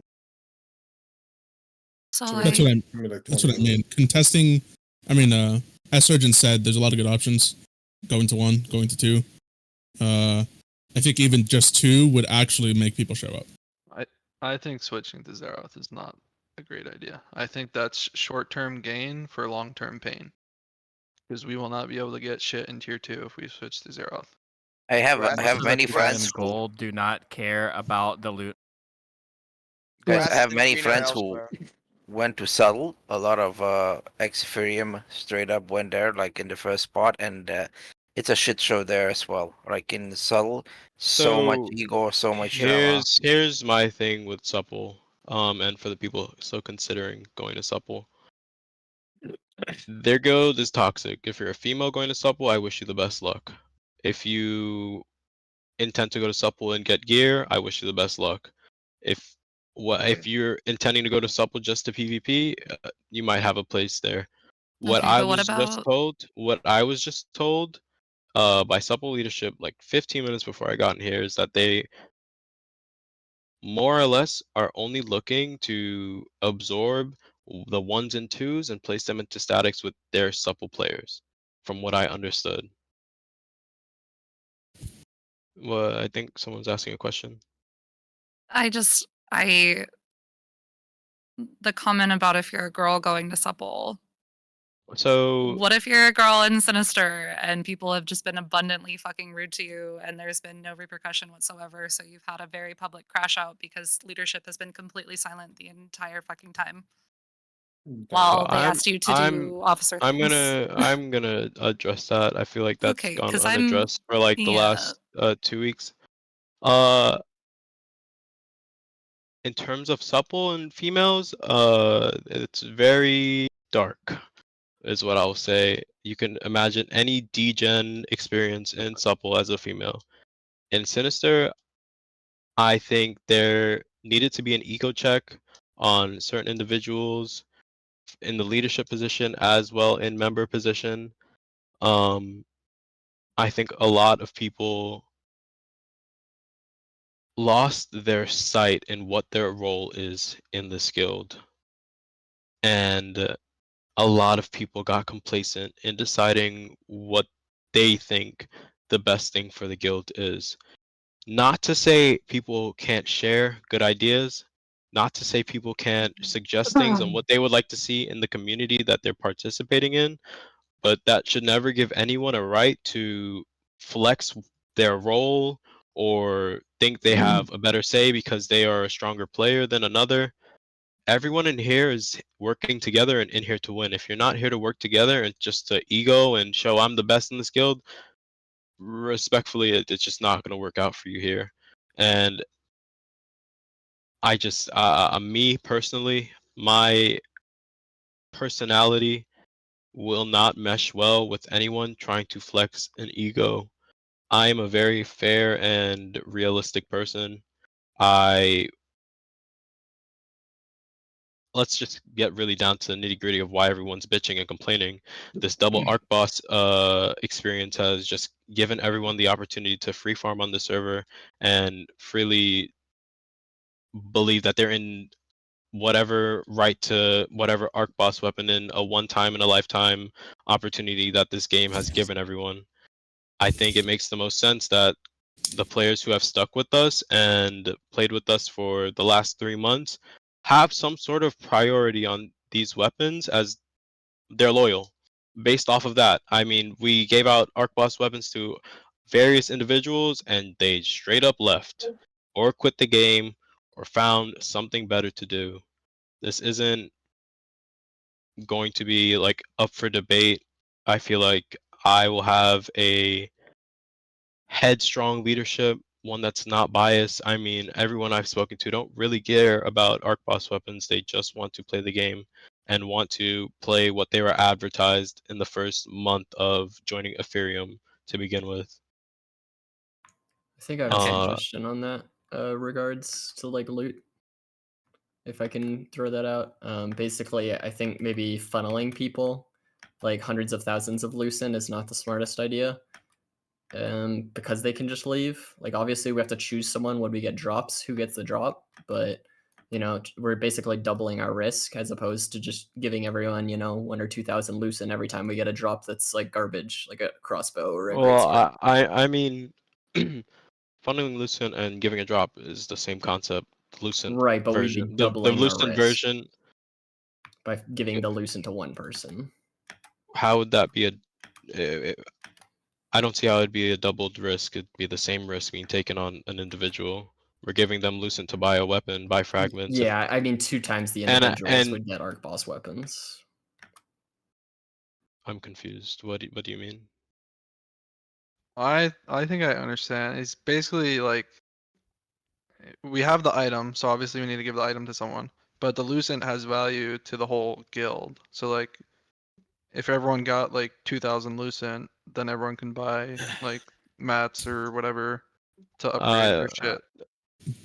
So That's what like, that's what I mean. Contesting. I mean, as Surgeon said, there's a lot of good options. Going to 1, going to 2. I think even just 2 would actually make people show up. I think switching to Zeroth is not a great idea. I think that's short-term gain for long-term pain. Because we will not be able to get shit in tier 2 if we switch to Zeroth. I have As I much have as many people in friends. Gold do not care about the loot. Guys, I Grass have is many greener friends who elsewhere. went to Subtle. A lot of Ethereum straight up went there, like in the first spot, and it's a shit show there as well. Like in Subtle, so much So ego, so much drama. here's my thing with Supple, and for the people still considering going to Supple. Their guild is toxic. If you're a female going to Supple, I wish you the best luck. If you intend to go to Supple and get gear, I wish you the best luck. If you're intending to go to Supple just to PvP, you might have a place there. What okay, I but what was just about told, by Supple leadership like 15 minutes before I got in here is that they more or less are only looking to absorb the 1s and 2s and place them into statics with their Supple players, from what I understood. Well, I think someone's asking a question. I the comment about if you're a girl going to supple. So What if you're a girl in Sinister and people have just been abundantly fucking rude to you and there's been no repercussion whatsoever, so you've had a very public crash out because leadership has been completely silent the entire fucking time while they asked you to do officer I'm things. gonna address that. I feel like that's Okay, gone 'cause I'm unaddressed for like the yeah. last 2 weeks. Uh in terms of supple and females, it's very dark, is what I'll say. You can imagine any degen experience in supple as a female. In Sinister, I think there needed to be an eco check on certain individuals in the leadership position as well in member position. I think a lot of people lost their sight in what their role is in this guild. And a lot of people got complacent in deciding what they think the best thing for the guild is. Not to say people can't share good ideas, not to say people can't suggest things on what they would like to see in the community that they're participating in, but that should never give anyone a right to flex their role or think they have a better say because they are a stronger player than another. Everyone in here is working together and in here to win. If you're not here to work together and just to ego and show I'm the best in this guild, respectfully, it's just not going to work out for you here. And I just, me personally, my personality will not mesh well with anyone trying to flex an ego. I am a very fair and realistic person. Let's just get really down to the nitty gritty of why everyone's bitching and complaining. This double arc boss experience has just given everyone the opportunity to free farm on the server and freely believe that they're in whatever right to whatever arc boss weapon in a one time in a lifetime opportunity that this game has given everyone. I think it makes the most sense that the players who have stuck with us and played with us for the last 3 months have some sort of priority on these weapons as they're loyal. Based off of that, I mean, we gave out arc boss weapons to various individuals and they straight up left or quit the game or found something better to do. This isn't going to be like up for debate. I feel like I will have a headstrong leadership, one that's not biased. I mean, everyone I've spoken to don't really care about arc boss weapons. They just want to play the game and want to play what they were advertised in the first month of joining Ethereum to begin with. I think I have a suggestion on that regards to like loot. If I can throw that out. Basically, I think maybe funneling people like hundreds of thousands of Lucent is not the smartest idea. Because they can just leave. Like obviously we have to choose someone when we get drops who gets the drop, but you know, we're basically doubling our risk as opposed to just giving everyone, you know, 1 or 2,000 Lucent every time we get a drop that's like garbage, like a crossbow or a great Well, sword. I mean, funneling Lucent and giving a drop is the same concept. Lucent Right, but we'd be version, the doubling our Lucent risk version. by giving the Lucent to one person. How would that be I don't see how it'd be a doubled risk. It'd be the same risk being taken on an individual. We're giving them Lucent to buy a weapon, buy fragments. Yeah, I mean 2 times the And individuals would get Arc Boss weapons. I'm confused. What do you mean? I think I understand. It's basically like we have the item, so obviously we need to give the item to someone. But the Lucent has value to the whole guild. So like if everyone got like 2,000 Lucent, then everyone can buy like mats or whatever to upgrade their shit.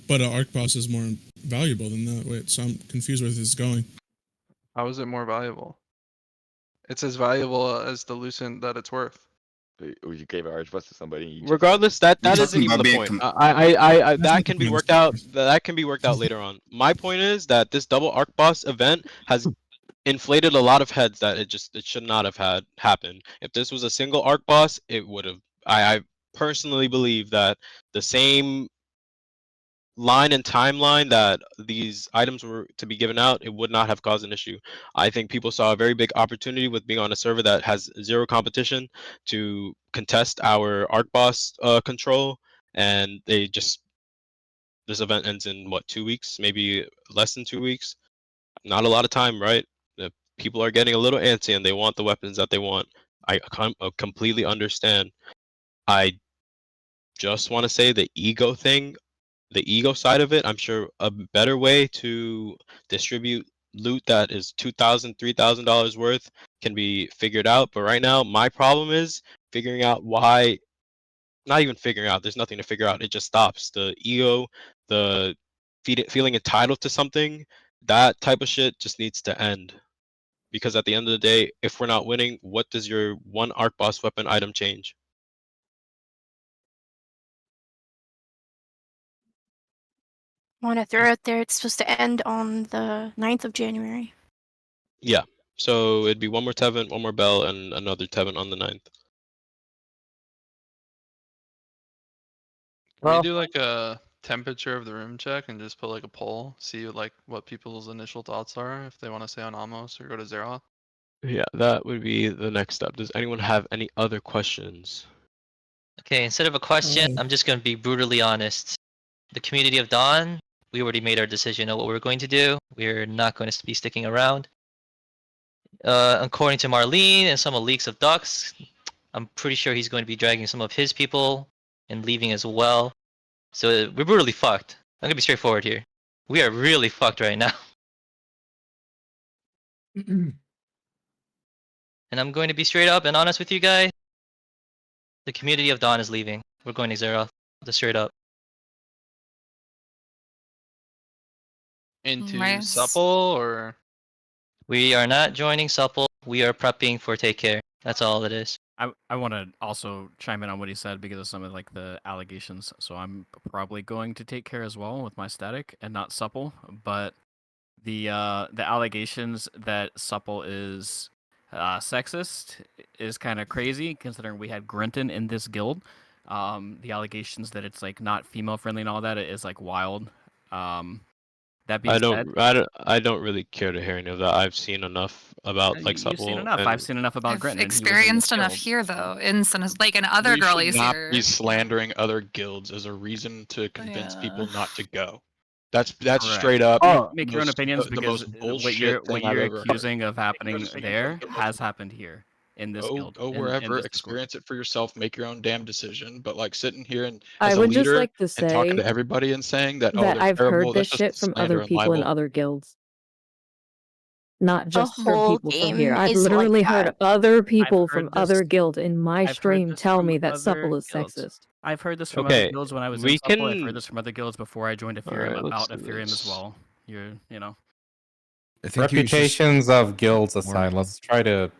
But an arc boss is more valuable than that. Wait, so I'm confused where this is going. How is it more valuable? It's as valuable as the Lucent that it's worth. You gave an arch bus to somebody. And you Regardless, that You're isn't talking even about the being point. com- I that can be worked out. That can be worked out later on. My point is that this double arc boss event has inflated a lot of heads that it should not have had happen. If this was a single arc boss, it would have. I personally believe that the same line and timeline that these items were to be given out, it would not have caused an issue. I think people saw a very big opportunity with being on a server that has zero competition to contest our arc boss control, and they just this event ends in what, 2 weeks, maybe less than 2 weeks. Not a lot of time, right? The people are getting a little antsy and they want the weapons that they want. I completely understand. I just want to say the ego thing, the ego side of it, I'm sure a better way to distribute loot that is $2,000, $3,000 worth can be figured out. But right now, my problem is figuring out why. Not even figuring out. There's nothing to figure out. It just stops. The ego, the feeling entitled to something, that type of shit just needs to end. Because at the end of the day, if we're not winning, what does your one arc boss weapon item change? Want to throw out there, it's supposed to end on the 9th of January. Yeah. So it'd be one more Tevin, one more Bell, and another Tevin on the 9th. Can we do like a temperature of the room check and just put like a poll, see like what people's initial thoughts are if they want to stay on Amos or go to Zeroth? Yeah, that would be the next step. Does anyone have any other questions? Okay, instead of a question, I'm just going to be brutally honest. The community of Dawn, we already made our decision on what we're going to do. We're not going to be sticking around. According to Marlene and some of Leaks of Ducks, I'm pretty sure he's going to be dragging some of his people and leaving as well. So we're brutally fucked. I'm gonna be straightforward here. We are really fucked right now. And I'm going to be straight up and honest with you guys. The community of Dawn is leaving. We're going to Zeroth. Just straight up. Into Supple or? We are not joining Supple. We are prepping for Take Care. That's all it is. I want to also chime in on what he said because of some of like the allegations. So I'm probably going to Take Care as well with my static and not Supple. But the allegations that Supple is sexist is kind of crazy considering we had Grinton in this guild. The allegations that it's like not female friendly and all that is like wild. That being said, I don't really care to hear any of that. I've seen enough about like you've seen enough. I've seen enough about Grinton. I've experienced enough here though, in like in other We should girlies not here. be slandering other guilds as a reason to convince people not to go. That's Correct. straight up. Make your own opinions the because most bullshit what thing I've you're ever accusing heard. of happening there has happened here in this guild. Go in wherever, this Discord. experience it for yourself, make your own damn decision. But like sitting here and I as a would just leader like to and talking say to everybody and saying that that they're I've terrible, heard this that's just shit from slander other and people in libel. other guilds. Not just from whole people from game here. I've is like literally heard that. other people heard from this- other guild in my I've heard stream this tell from me that other Supple is guilds. sexist. I've heard this from Okay, other guilds when I was in we Supple. I've can- heard this from other guilds before I joined Ethereum Alright, let's about do Ethereum as this. well. You know. I think you should Reputations of guilds more- aside, let's try to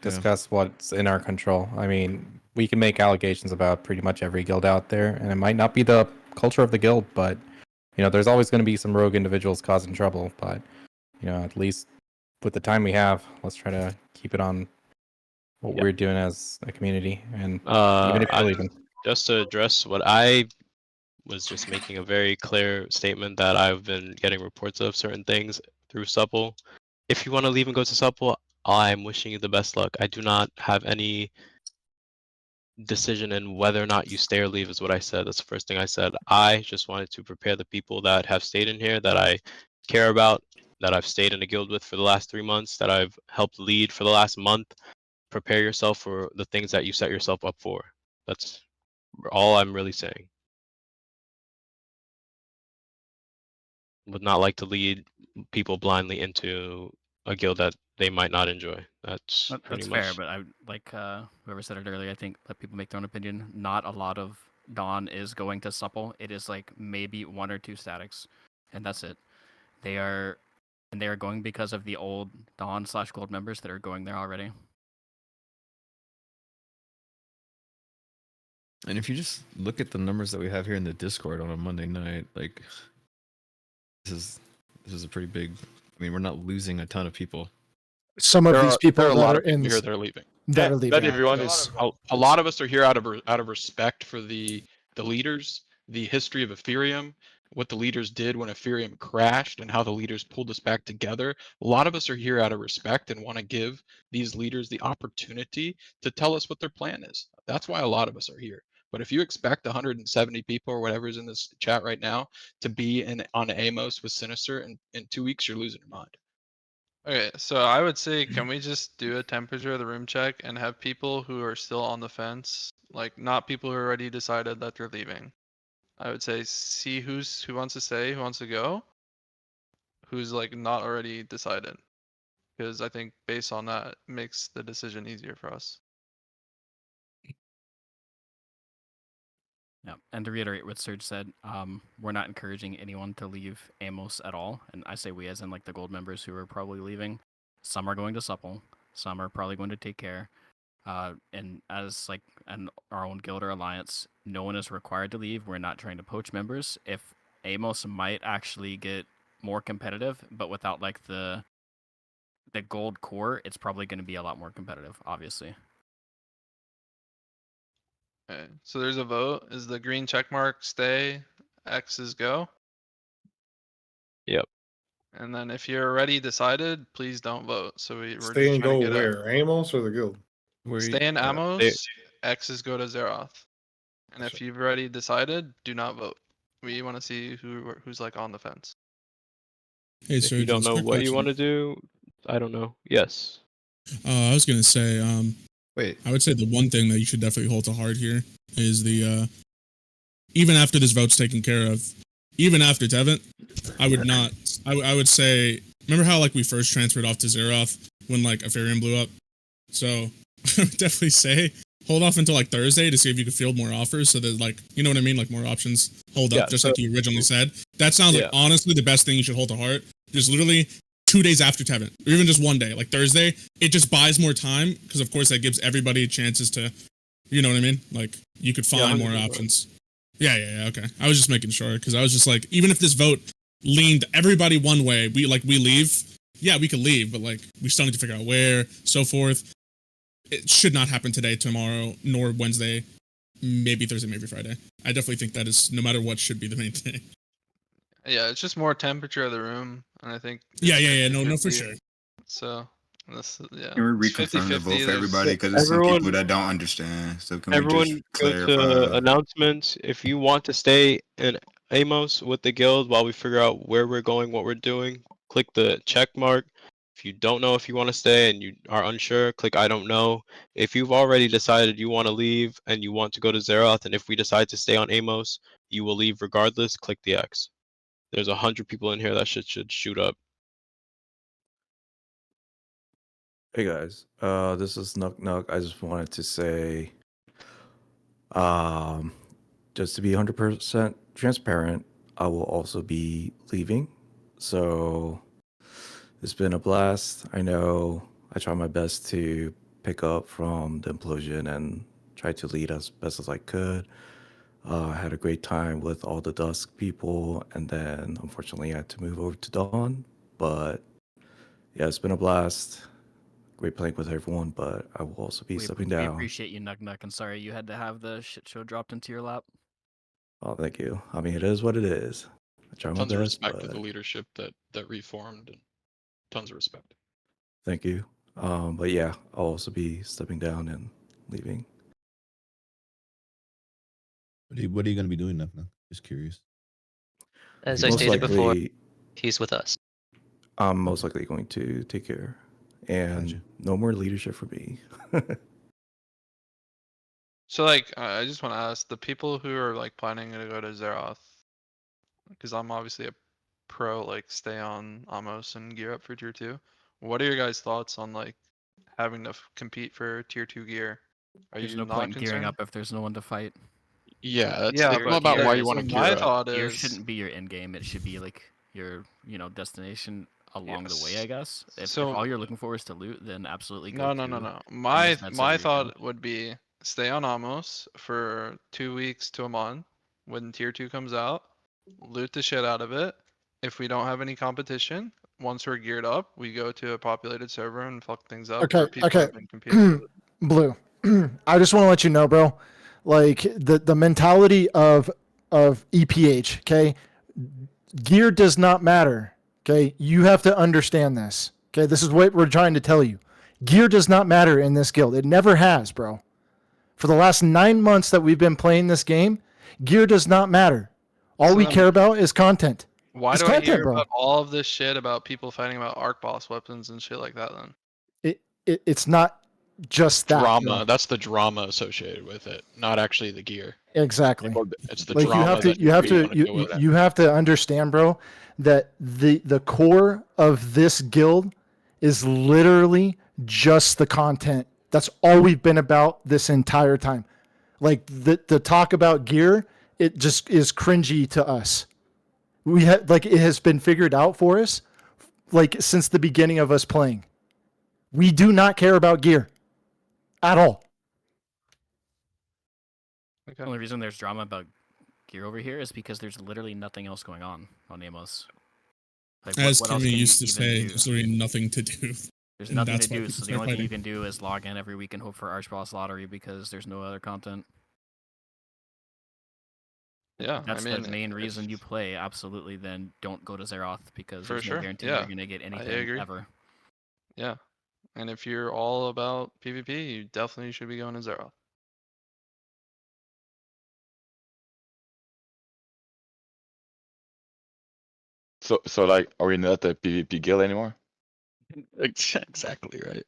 discuss what's in our control. I mean, we can make allegations about pretty much every guild out there, and it might not be the culture of the guild, but there's always going to be some rogue individuals causing trouble. But at least with the time we have, let's try to keep it on what we're doing as a community, and even if you're leaving. Just to address what I was just making a very clear statement that I've been getting reports of certain things through Supple. If you want to leave and go to Supple, I'm wishing you the best luck. I do not have any decision in whether or not you stay or leave is what I said. That's the first thing I said. I just wanted to prepare the people that have stayed in here, that I care about, that I've stayed in a guild with for the last 3 months, that I've helped lead for the last month. Prepare yourself for the things that you set yourself up for. That's all I'm really saying. Would not like to lead people blindly into a guild that they might not enjoy. That's pretty That's much fair, but I like whoever said it earlier. I think let people make their own opinion. Not a lot of Dawn is going to Supple. It is like maybe 1 or 2 statics, and that's it. They are going because of the old Dawn/Gold members that are going there already. And if you just look at the numbers that we have here in the Discord on a Monday night, like this is a pretty big. I mean, we're not losing a ton of people. Some of these people there are a that lot are of people in here this- that are leaving. that are leaving. That everyone is a lot of us are here out of respect for the leaders, the history of Ethereum, what the leaders did when Ethereum crashed, and how the leaders pulled us back together. A lot of us are here out of respect and want to give these leaders the opportunity to tell us what their plan is. That's why a lot of us are here. But if you expect 170 people or whatever is in this chat right now to be on Amos with Sinister in 2 weeks, you're losing your mind. Okay, so I would say, can we just do a temperature of the room check and have people who are still on the fence, like not people who already decided that they're leaving? I would say see who wants to stay, who wants to go, who's like not already decided, because I think based on that makes the decision easier for us. Yeah, and to reiterate what Serge said, we're not encouraging anyone to leave Amos at all, and I say we as in like the gold members who are probably leaving. Some are going to Supple, some are probably going to take care, and as like our own guild or alliance, no one is required to leave. We're not trying to poach members. If Amos might actually get more competitive, but without like the gold core, it's probably going to be a lot more competitive, obviously. Okay, so there's a vote. Is the green check mark stay? X is go. Yep. And then if you're already decided, please don't vote. So we're Stay just and trying go to get where? Amos or the guild? Stay in Amos, X is go to Zeroth. And if you've already decided, do not vote. We want to see who's like on the fence. Hey, if you Serge, don't just know quick what you question. want to do, I don't know. Yes. I was gonna say, wait. I would say the one thing that you should definitely hold to heart here is the even after this vote's taken care of, even after Tevent, I would not. I would say, remember how like we first transferred off to Zeroth when like Ethereum blew up? So I would definitely say hold off until like Thursday to see if you could field more offers, so that like you know what I mean, like more options. Hold up, just like you originally said. That sounds like honestly the best thing you should hold to heart. Just literally 2 days after Tevent, or even just one day, like Thursday. It just buys more time because of course that gives everybody chances to, you know what I mean? Like you could find more 100%. options. Yeah, okay. I was just making sure because I was just like, even if this vote leaned everybody one way, we leave. Yeah, we could leave, but like we still need to figure out where, so forth. It should not happen today, tomorrow, nor Wednesday, maybe Thursday, maybe Friday. I definitely think that is, no matter what, should be the main thing. Yeah, it's just more temperature of the room, and I think. Yeah. No, for sure. So, yeah. Can we It's reconfirm the 50-50, vote for there's- everybody? Because there's some people that don't understand. So can we just Everyone go to clarify? announcements. If you want to stay in Amos with the guild while we figure out where we're going, what we're doing, click the check mark. If you don't know if you want to stay and you are unsure, click I don't know. If you've already decided you want to leave and you want to go to Zeroth, and if we decide to stay on Amos, you will leave regardless, click the X. There's 100 people in here that should shoot up. Hey guys, this is Nuk. I just wanted to say, just to be 100% transparent, I will also be leaving. So it's been a blast. I know I tried my best to pick up from the implosion and try to lead as best as I could. I had a great time with all the Dusk people, and then unfortunately I had to move over to Dawn. But yeah, it's been a blast. Great playing with everyone, but I will also be stepping We down. appreciate you, Nug Nug, and sorry you had to have the shit show dropped into your lap. Oh, thank you. I mean, it is what it is. I try my Tons of best, respect for but the leadership that reformed, and tons of respect. thank you. But yeah, I'll also be stepping down and leaving. What are you going to be doing now? Just curious. As I Most stated before, likely, he's with us. I'm most likely going to take care, and no more leadership for me. So like, I just want to ask the people who are like planning to go to Zeroth, because I'm obviously a pro, like stay on Amos and gear up for tier 2. What are your guys' thoughts on like having to compete for tier 2 gear? Are There's you no not point in gearing concerned? up if there's no one to fight. Yeah, Yeah, it's but all about gear- why you so want to my gear up. thought Gear is shouldn't be your end game. It should be like your, destination along the way, Yes. I guess. If So- all you're looking for is to loot, then absolutely No, go no, to no, no. Amos Med My City region. thought would be stay on Amos for 2 weeks to a month. When tier 2 comes out, loot the shit out of it. If we don't have any competition, once we're geared up, we go to a populated server and fuck things up where people have been competing with it. Blue. I just want to let you know, bro. Like the mentality of EPH. Okay, gear does not matter. Okay, you have to understand this. Okay, this is what we're trying to tell you. Gear does not matter in this guild. It never has, bro. For the last 9 months that we've been playing this game, gear does not matter. All So we then care about is content. Why It's do I content, hear bro. about all of this shit about people fighting about arc boss weapons and shit like that then? It's not just that, Drama. bro. That's the drama associated with it, not actually the gear. Exactly. It's the Like drama you have to that you have to understand, bro, that the core of this guild is literally just the content. That's all we've been about this entire time. Like the talk about gear, it just is cringy to us. We had like it has been figured out for us like since the beginning of us playing. We do not care about gear at all. The only reason there's drama about gear over here is because there's literally nothing else going on Amos. Like, As what else Kimmy can used you to even say, do? there's literally nothing to do. There's And nothing that's to why do, people so the start only thing you fighting. can do is log in every week and hope for Archboss Lottery because there's no other content. Yeah, That's I mean, the main reason you play. Absolutely, then don't go to Zeroth because For there's sure, no guarantee yeah. you're gonna get I anything agree. ever. Yeah. And if you're all about PvP, you definitely should be going to Zeroth. So like, are we not a PvP guild anymore? Exactly right.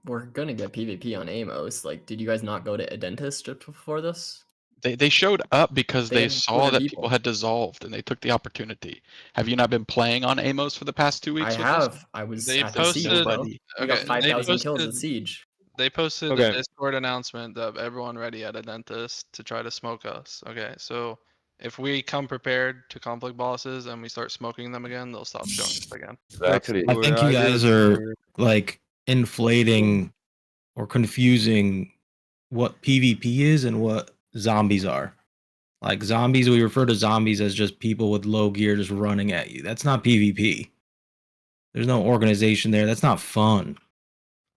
We're gonna get PvP on Amos. Like, did you guys not go to a dentist just before this? They showed up because They they had saw 200 that people. people had dissolved and they took the opportunity. Have you not been playing on Amos for the past 2 weeks I with us? have. I was They at the siege, posted. bro. We got Okay, 5,000 kills at siege. They posted Okay. a Discord announcement of everyone ready at a dentist to try to smoke us. Okay, so if we come prepared to conflict bosses and we start smoking them again, they'll stop showing up again. Exactly. I think you guys are like inflating or confusing what PvP is and what zombies are. Like zombies, we refer to zombies as just people with low gear just running at you. That's not PvP. There's no organization there. That's not fun.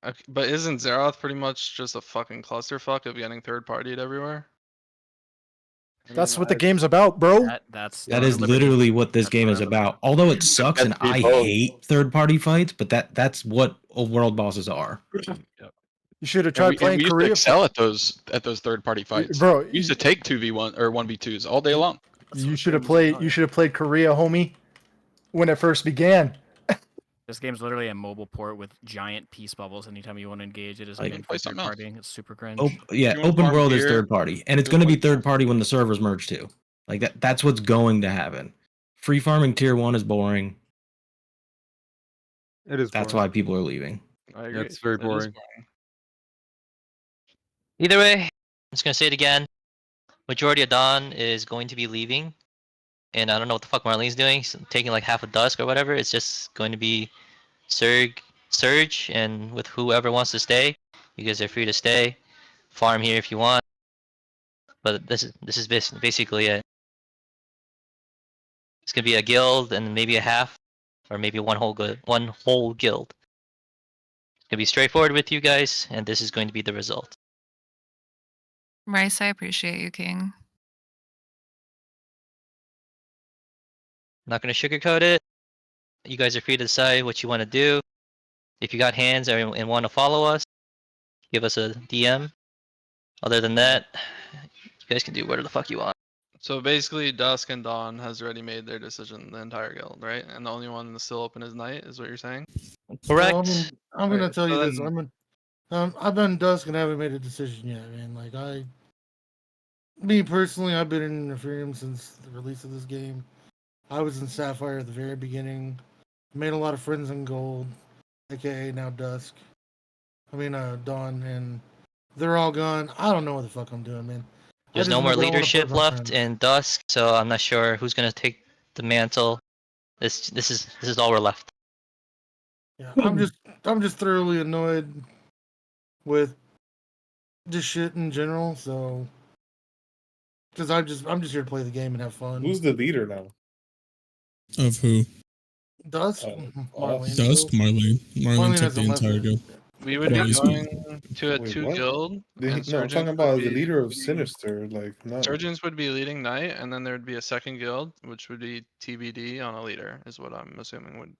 Okay, but isn't Zeroth pretty much just a fucking clusterfuck of getting third-partied everywhere? I That's mean, what the game's about, bro. That is literally what this game is about. Although it sucks and I hate third-party fights, but that's what world bosses are. You should have And tried playing we used to Korea. excel at those third party fights. Bro, We used to take 2v1 or 1v2s all day long. You should have played. You should have played Korea, homie, when it first began. This game's literally a mobile port with giant peace bubbles. Anytime you want to engage, it is Like- meant for third partying. It's super cringe. Yeah, open world is third party, and it's going to be third party when the servers merge too. Like that's what's going to happen. Free farming tier 1 is boring. It is. That's why people are leaving. I agree. That's very It is boring. Either way, I'm just gonna say it again. Majority of Dawn is going to be leaving, and I don't know what the fuck Marlene's doing. She's taking like half a dusk or whatever. It's just going to be Serg, Surge, and with whoever wants to stay, you guys are free to stay. Farm here if you want. But this is basically it. It's gonna be a guild and maybe a half, or maybe one whole guild. It's gonna be straightforward with you guys, and this is going to be the result. Rice, I appreciate you, King. I'm not gonna sugarcoat it. You guys are free to decide what you want to do. If you got hands and want to follow us, give us a DM. Other than that, you guys can do whatever the fuck you want. So basically, Dusk and Dawn has already made their decision, the entire guild, right? And the only one that's still open is Night, is what you're saying? Correct. Well, I'm gonna Alright, tell you so this. then- I've been Dusk and haven't made a decision yet, man. Like me personally, I've been in Ethereum since the release of this game. I was in Sapphire at the very beginning. Made a lot of friends in Gold, aka now Dusk. Dawn, and they're all gone. I don't know what the fuck I'm doing, man. There's no more leadership left in Dusk, so I'm not sure who's gonna take the mantle. This is all we're left. Yeah, I'm just thoroughly annoyed with just shit in general. So, because I'm just here to play the game and have fun. Who's the leader now? Of who? Dusk, Marlene. Dusk, Marlene. Marlene took the hasn't left entire yet. guild. We would Why be is- going to a Wait, two what? guild, and No, I'm talking Surgeons about would the be, leader of Sinister. Like, no. Surgeons would be leading Night, and then there would be a second guild, which would be TBD on a leader, is what I'm assuming would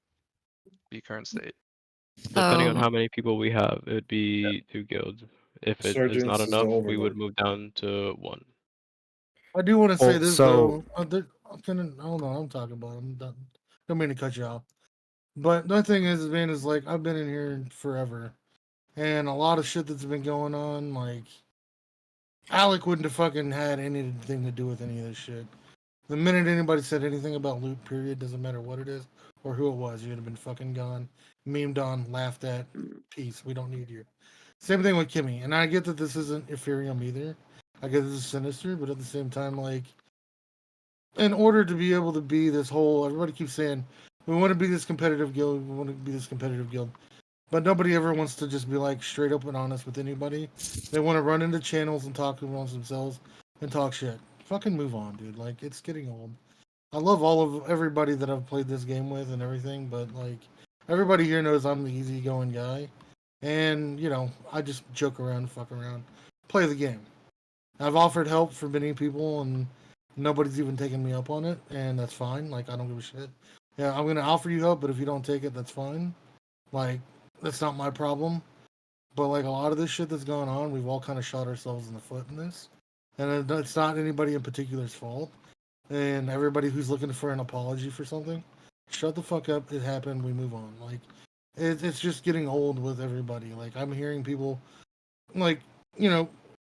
be current state. Depending on So- how many people we have, it would be 2 guilds. If it is not Surgeons is the enough, we would overlord. move down to 1. I do want to say Well, this so- though. Hold on, I'm talking about. I'm done. Don't mean to cut you off. But the thing is, man, is like I've been in here forever, and a lot of shit that's been going on. Like Alec wouldn't have fucking had anything to do with any of this shit. The minute anybody said anything about loot, period, doesn't matter what it is or who it was, you'd have been fucking gone, memed on, laughed at. Peace. We don't need you. Same thing with Kimmy, and I get that this isn't Ethereum either. I get this is Sinister, but at the same time, like, in order to be able to be this whole, everybody keeps saying we want to be this competitive guild, we want to be this competitive guild, but nobody ever wants to just be like straight up and honest with anybody. They want to run into channels and talk amongst themselves and talk shit. Fucking move on, dude. Like, it's getting old. I love all of everybody that I've played this game with and everything, but like everybody here knows I'm the easygoing guy, and I just joke around, fuck around, play the game. I've offered help for many people, and nobody's even taken me up on it, and that's fine. Like, I don't give a shit. Yeah, I'm gonna offer you help, but if you don't take it, that's fine. Like, that's not my problem. But like a lot of this shit that's going on, we've all kind of shot ourselves in the foot in this, and it's not anybody in particular's fault. And everybody who's looking for an apology for something, shut the fuck up. It happened. We move on. Like, it's just getting old with everybody. Like, I'm hearing people, like,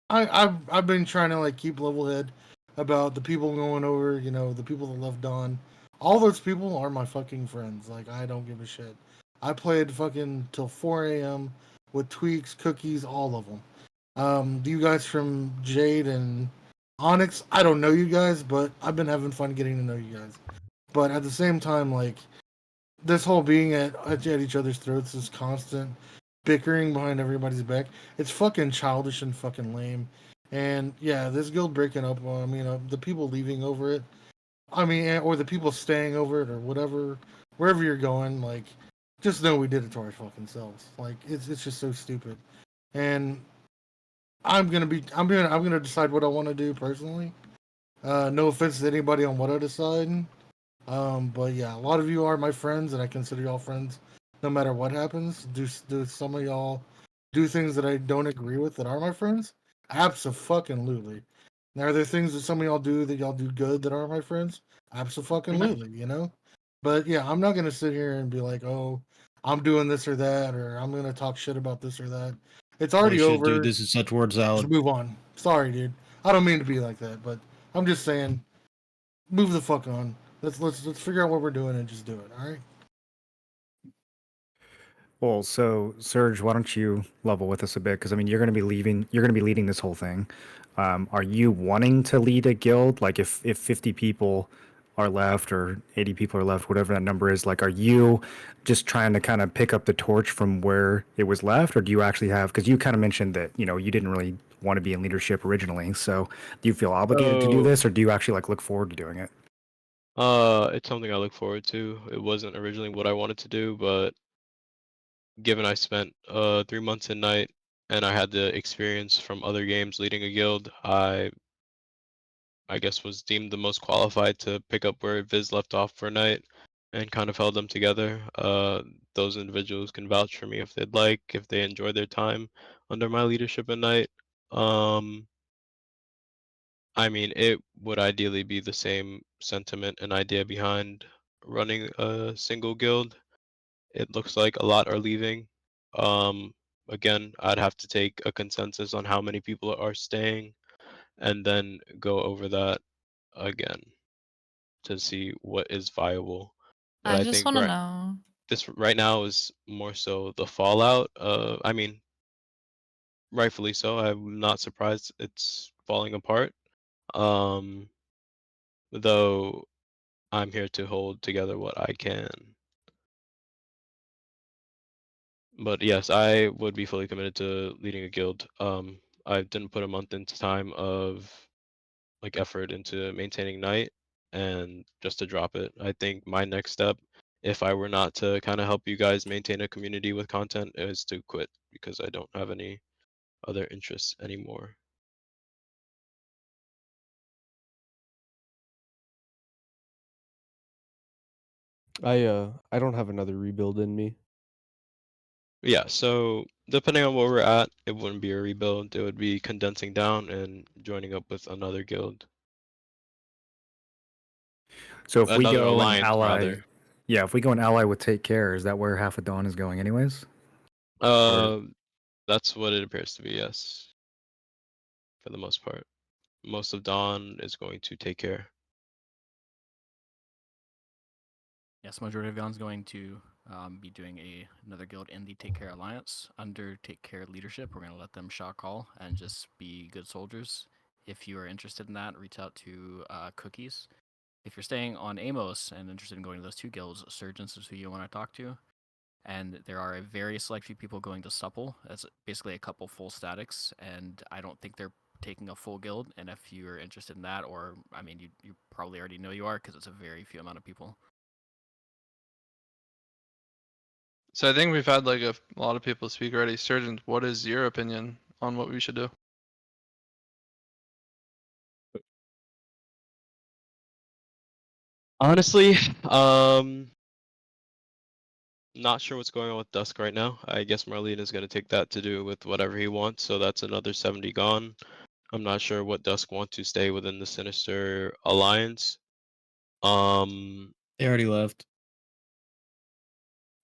I've been trying to like keep level head about the people going over. The people that left Dawn. All those people are my fucking friends. Like, I don't give a shit. I played fucking till 4 a.m. with tweaks, cookies, all of them. You guys from Jade and Onyx, I don't know you guys, but I've been having fun getting to know you guys. But at the same time, like, this whole being at each other's throats, this constant bickering behind everybody's back, it's fucking childish and fucking lame. And yeah, this guild breaking up, the people leaving over it, or the people staying over it or whatever, wherever you're going, like, just know we did it to our fucking selves. Like, it's just so stupid. And I'm gonna decide what I want to do personally. No offense to anybody on what I decide. But yeah, a lot of you are my friends, and I consider y'all friends no matter what happens. Do some of y'all do things that I don't agree with that are my friends? Absolutely. Now, are there things that some of y'all do that y'all do good that are my friends? Absolutely. But yeah, I'm not gonna sit here and be like, oh, I'm doing this or that, or I'm gonna talk shit about this or that. It's already Holy shit, over. dude, this is such word salad. Just move on. Sorry, dude. I don't mean to be like that, but I'm just saying, move the fuck on. Let's figure out what we're doing and just do it. All right. Well, so Serge, why don't you level with us a bit? Because I mean, you're going to be leaving. You're going to be leading this whole thing. Are you wanting to lead a guild? Like, if 50 people are left or 80 people are left, whatever that number is, like, are you just trying to kind of pick up the torch from where it was left, or do you actually have, because you kind of mentioned that, you know, you didn't really want to be in leadership originally, so do you feel obligated to do this, or do you actually like look forward to doing it? It's something I look forward to. It wasn't originally what I wanted to do, but given I spent 3 months in Knight and I had the experience from other games leading a guild, I guess was deemed the most qualified to pick up where Viz left off for Knight and kind of held them together. Those individuals can vouch for me if they'd like, if they enjoyed their time under my leadership at Knight. I mean, it would ideally be the same sentiment and idea behind running a single guild. It looks like a lot are leaving. Again, I'd have to take a consensus on how many people are staying and then go over that again to see what is viable. But I I just think want to know. this right now is more so the fallout. I mean, rightfully so. I'm not surprised it's falling apart. Um, though I'm here to hold together what I can. But yes, I would be fully committed to leading a guild. I didn't put a month into time of like effort into maintaining Knight and just to drop it. I think my next step, if I were not to kind of help you guys maintain a community with content, is to quit because I don't have any other interests anymore. I don't have another rebuild in me. Yeah, so depending on where we're at, it wouldn't be a rebuild. It would be condensing down and joining up with another guild. So if we Another go and alliance, ally, rather. yeah, if we go and ally with Take Care, is that where half of Dawn is going anyways? That's what it appears to be, yes. For the most part. Most of Dawn is going to Take Care. Yes, majority of Dawn's going to be doing another guild in the Take Care Alliance under Take Care leadership. We're going to let them shot call and just be good soldiers. If you are interested in that, reach out to Cookies. If you're staying on Amos and interested in going to those two guilds, Surgeons is who you want to talk to. And there are a very select few people going to Supple. That's basically a couple full statics, and I don't think they're taking a full guild. And if you're interested in that, or I mean, you probably already know you are because it's a very few amount of people. So I think we've had like a lot of people speak already. Surgeon, what is your opinion on what we should do? Honestly, not sure what's going on with Dusk right now. I guess Marlene is going to take that to do with whatever he wants, so that's another 70 gone. I'm not sure what Dusk wants to stay within the Sinister Alliance. They already left.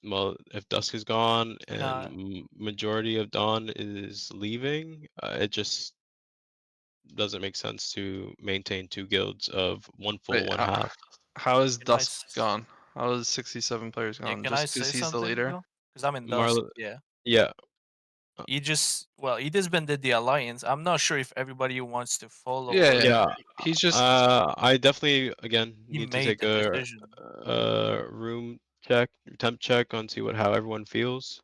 Well, if Dusk is gone and majority of Dawn is leaving, it just doesn't make sense to maintain two guilds of one full, Wait, one half. how is Dusk gone? How is 67 players gone? Can I Just because say he's the something leader? though? Because I'm in Dusk. Yeah. Yeah. He disbanded the alliance. I'm not sure if everybody wants to follow. Yeah, or yeah. He's just. I definitely again He need to made take the decision. a room check, temp check on see how everyone feels.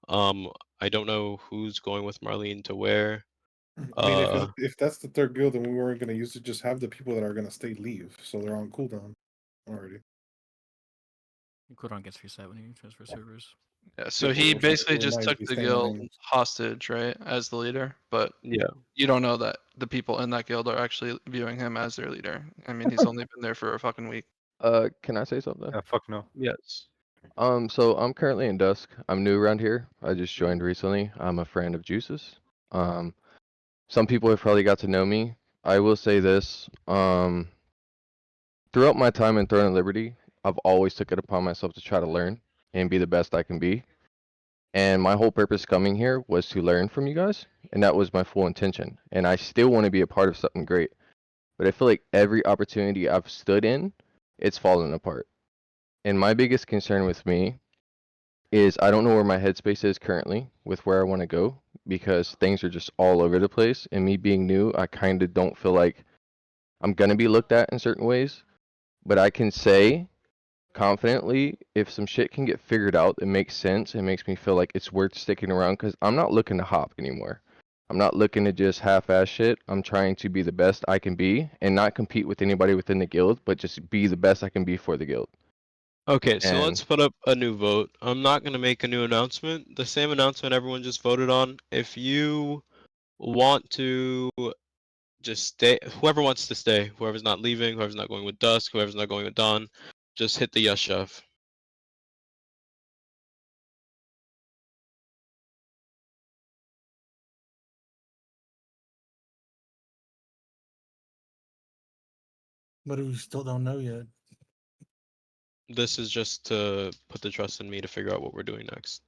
I don't know who's going with Marlene to where. I mean, if that's the third guild and we weren't going to use it, just have the people that are going to stay leave, so they're on cooldown already. Cooldown gets reset when you transfer servers. Yeah, so he Well, basically it just might took be the staying on guild Amos. hostage, right, as the leader. But yeah, you don't know that the people in that guild are actually viewing him as their leader. I mean, he's only been there for a fucking week. Can I say something? Fuck no. Yes. So I'm currently in Dusk. I'm new around here. I just joined recently. I'm a friend of Juice's. Some people have probably got to know me. I will say this. Throughout my time in Throne of Liberty, I've always took it upon myself to try to learn and be the best I can be. And my whole purpose coming here was to learn from you guys, and that was my full intention. And I still want to be a part of something great. But I feel like every opportunity I've stood in, it's fallen apart. And my biggest concern with me is I don't know where my headspace is currently with where I want to go because things are just all over the place. And me being new, I kind of don't feel like I'm going to be looked at in certain ways. but I can say confidently if some shit can get figured out, it makes sense. It makes me feel like it's worth sticking around because I'm not looking to hop anymore. I'm not looking to just half-ass shit. I'm trying to be the best I can be and not compete with anybody within the guild, but just be the best I can be for the guild. Okay, so And let's put up a new vote. I'm not gonna make a new announcement. The same announcement everyone just voted on. If you want to just stay, whoever wants to stay, whoever's not leaving, whoever's not going with Dusk, whoever's not going with Dawn, just hit the yes chef. But we still don't know yet. This is just to put the trust in me to figure out what we're doing next.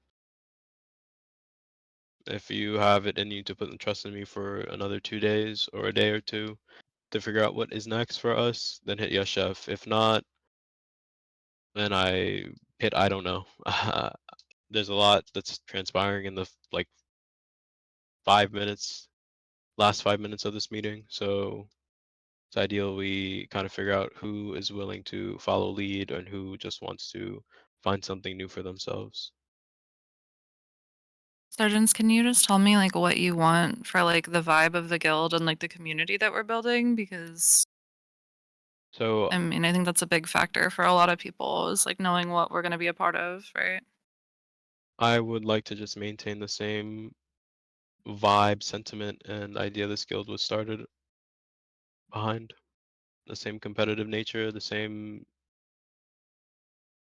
If you have it in you to put the trust in me for another 2 days or a day or two to figure out what is next for us, then hit yes chef. If not, then I hit I don't know. There's a lot that's transpiring in the like 5 minutes, last 5 minutes of this meeting. So it's ideal we kind of figure out who is willing to follow lead and who just wants to find something new for themselves. Sergeants, can you just tell me like what you want for like the vibe of the guild and like the community that we're building? Because So I mean, I think that's a big factor for a lot of people is like knowing what we're gonna be a part of, right? I would like to just maintain the same vibe, sentiment, and idea this guild was started behind. The same competitive nature, the same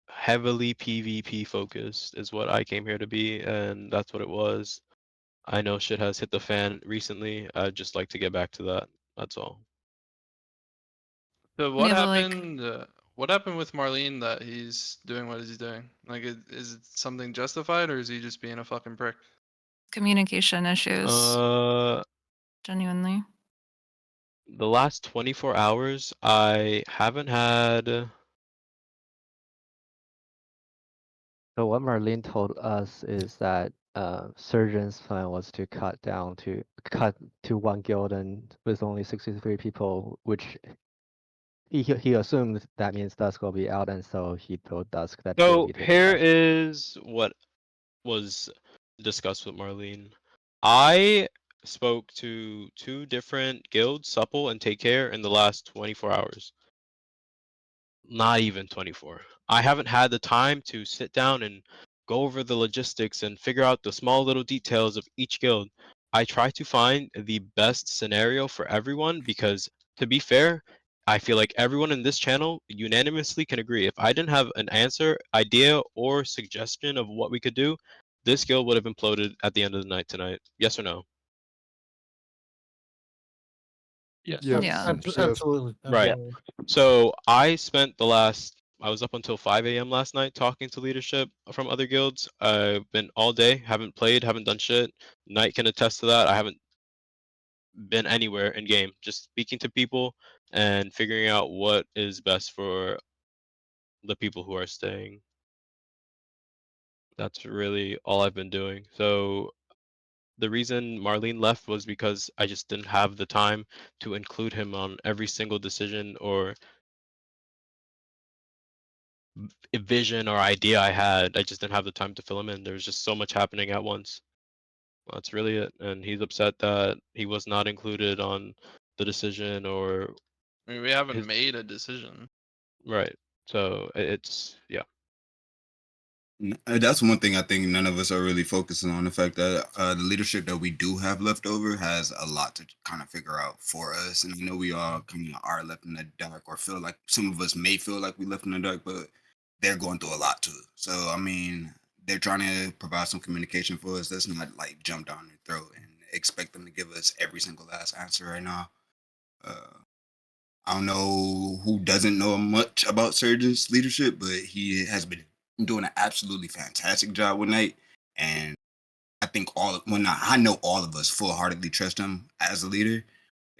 heavily PvP focused is what I came here to be, and that's what it was. I know shit has hit the fan recently. I'd just like to get back to that. That's all. So what Yeah, but like happened? What happened with Marlene that he's doing what he's doing? Like, is it something justified or is he just being a fucking prick? communication issues, Uh, genuinely. the last 24 hours, I haven't had. So what Marlene told us is that Surgeon's plan was to cut to one guild and with only 63 people, which he assumed that means Dusk will be out, and so he told Dusk that he'll So be taking here Dusk. is what was discussed with Marlene. I spoke to 2 different guilds, Supple and Take Care, in the last 24 hours. Not even 24. I haven't had the time to sit down and go over the logistics and figure out the small little details of each guild. I try to find the best scenario for everyone because, to be fair, I feel like everyone in this channel unanimously can agree. If I didn't have an answer, idea, or suggestion of what we could do, this guild would have imploded at the end of the night tonight. Yes or no? Yes. Yeah. Absolutely. Right. Absolutely. So I spent the last, I was up until 5 a.m. last night talking to leadership from other guilds. I've been all day, haven't played, haven't done shit. Knight can attest to that. I haven't been anywhere in game, just speaking to people and figuring out what is best for the people who are staying. That's really all I've been doing. So the reason Marlene left was because I just didn't have the time to include him on every single decision or vision or idea I had. I just didn't have the time to fill him in. There was just so much happening at once. That's really it. And he's upset that he was not included on the decision or I mean, we haven't his made a decision. right. So it's yeah. That's one thing I think none of us are really focusing on, the fact that the leadership that we do have left over has a lot to kind of figure out for us. And I know we all kind of are left in the dark, or feel like some of us may feel like we left in the dark, but they're going through a lot too. So, I mean, they're trying to provide some communication for us. Let's not like jump down their throat and expect them to give us every single last answer right now. I don't know who doesn't know much about Surgeon's leadership, but he has been doing an absolutely fantastic job with Knight. And I think I know all of us full heartedly trust him as a leader.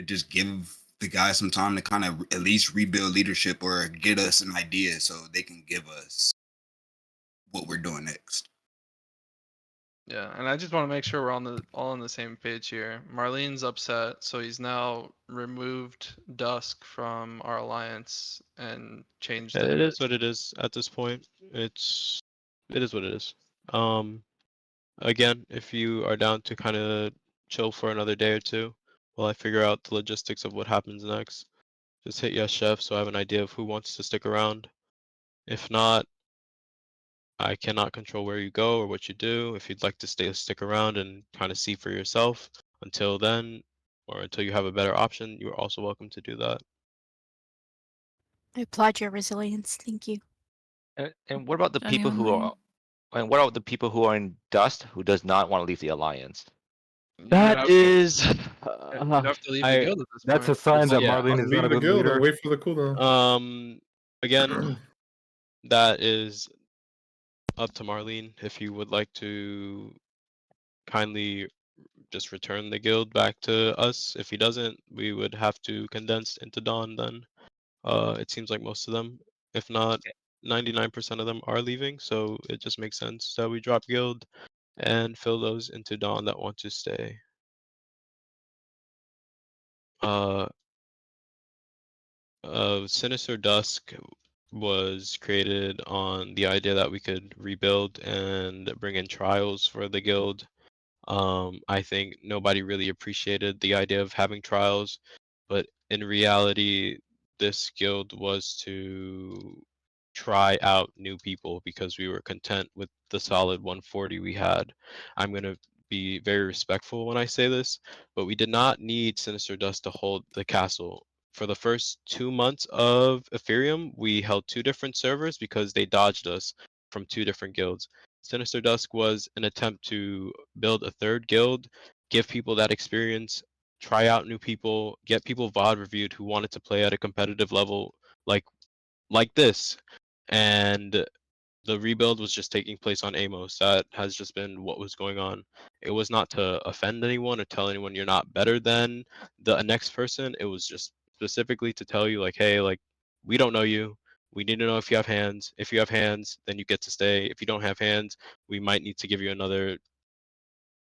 Just give the guys some time to kind of at least rebuild leadership or get us an idea so they can give us what we're doing next. Yeah, and I just want to make sure we're all on the same page here. Marlene's upset, so he's now removed Dusk from our alliance and changed It it. is what it is at this point. It is what it is. Again, if you are down to kind of chill for another day or two while I figure out the logistics of what happens next, just hit yes, chef, so I have an idea of who wants to stick around. If not, I cannot control where you go or what you do. If you'd like to stick around and kind of see for yourself until then, or until you have a better option, you are also welcome to do that. I applaud your resilience. Thank you. And what about the people who Genuinely. are? And what about the people who are in Dust who does not want to leave the alliance? That is, You'd have to leave the guild at this That's point. a sign that Yeah. Marlene is not Leave a the good guild leader. and wait for the cooldown. Again, that is up to Marlene. If you would like to kindly just return the guild back to us. If he doesn't, we would have to condense into Dawn then. It seems like most of them, if not 99% of them, are leaving, so it just makes sense that we drop guild and fill those into Dawn that want to stay. Sinister Dusk was created on the idea that we could rebuild and bring in trials for the guild. I think nobody really appreciated the idea of having trials, but in reality, this guild was to try out new people because we were content with the solid 140 we had. I'm going to be very respectful when I say this, but we did not need Sinister Dust to hold the castle. For the first 2 months of Ethereum, we held 2 different servers because they dodged us from 2 different guilds. Sinister Dusk was an attempt to build a third guild, give people that experience, try out new people, get people VOD reviewed who wanted to play at a competitive level like this. And the rebuild was just taking place on Amos. That has just been what was going on. It was not to offend anyone or tell anyone you're not better than the next person. It was just specifically to tell you like, hey, like we don't know you. We need to know if you have hands. If you have hands, then you get to stay. If you don't have hands, we might need to give you another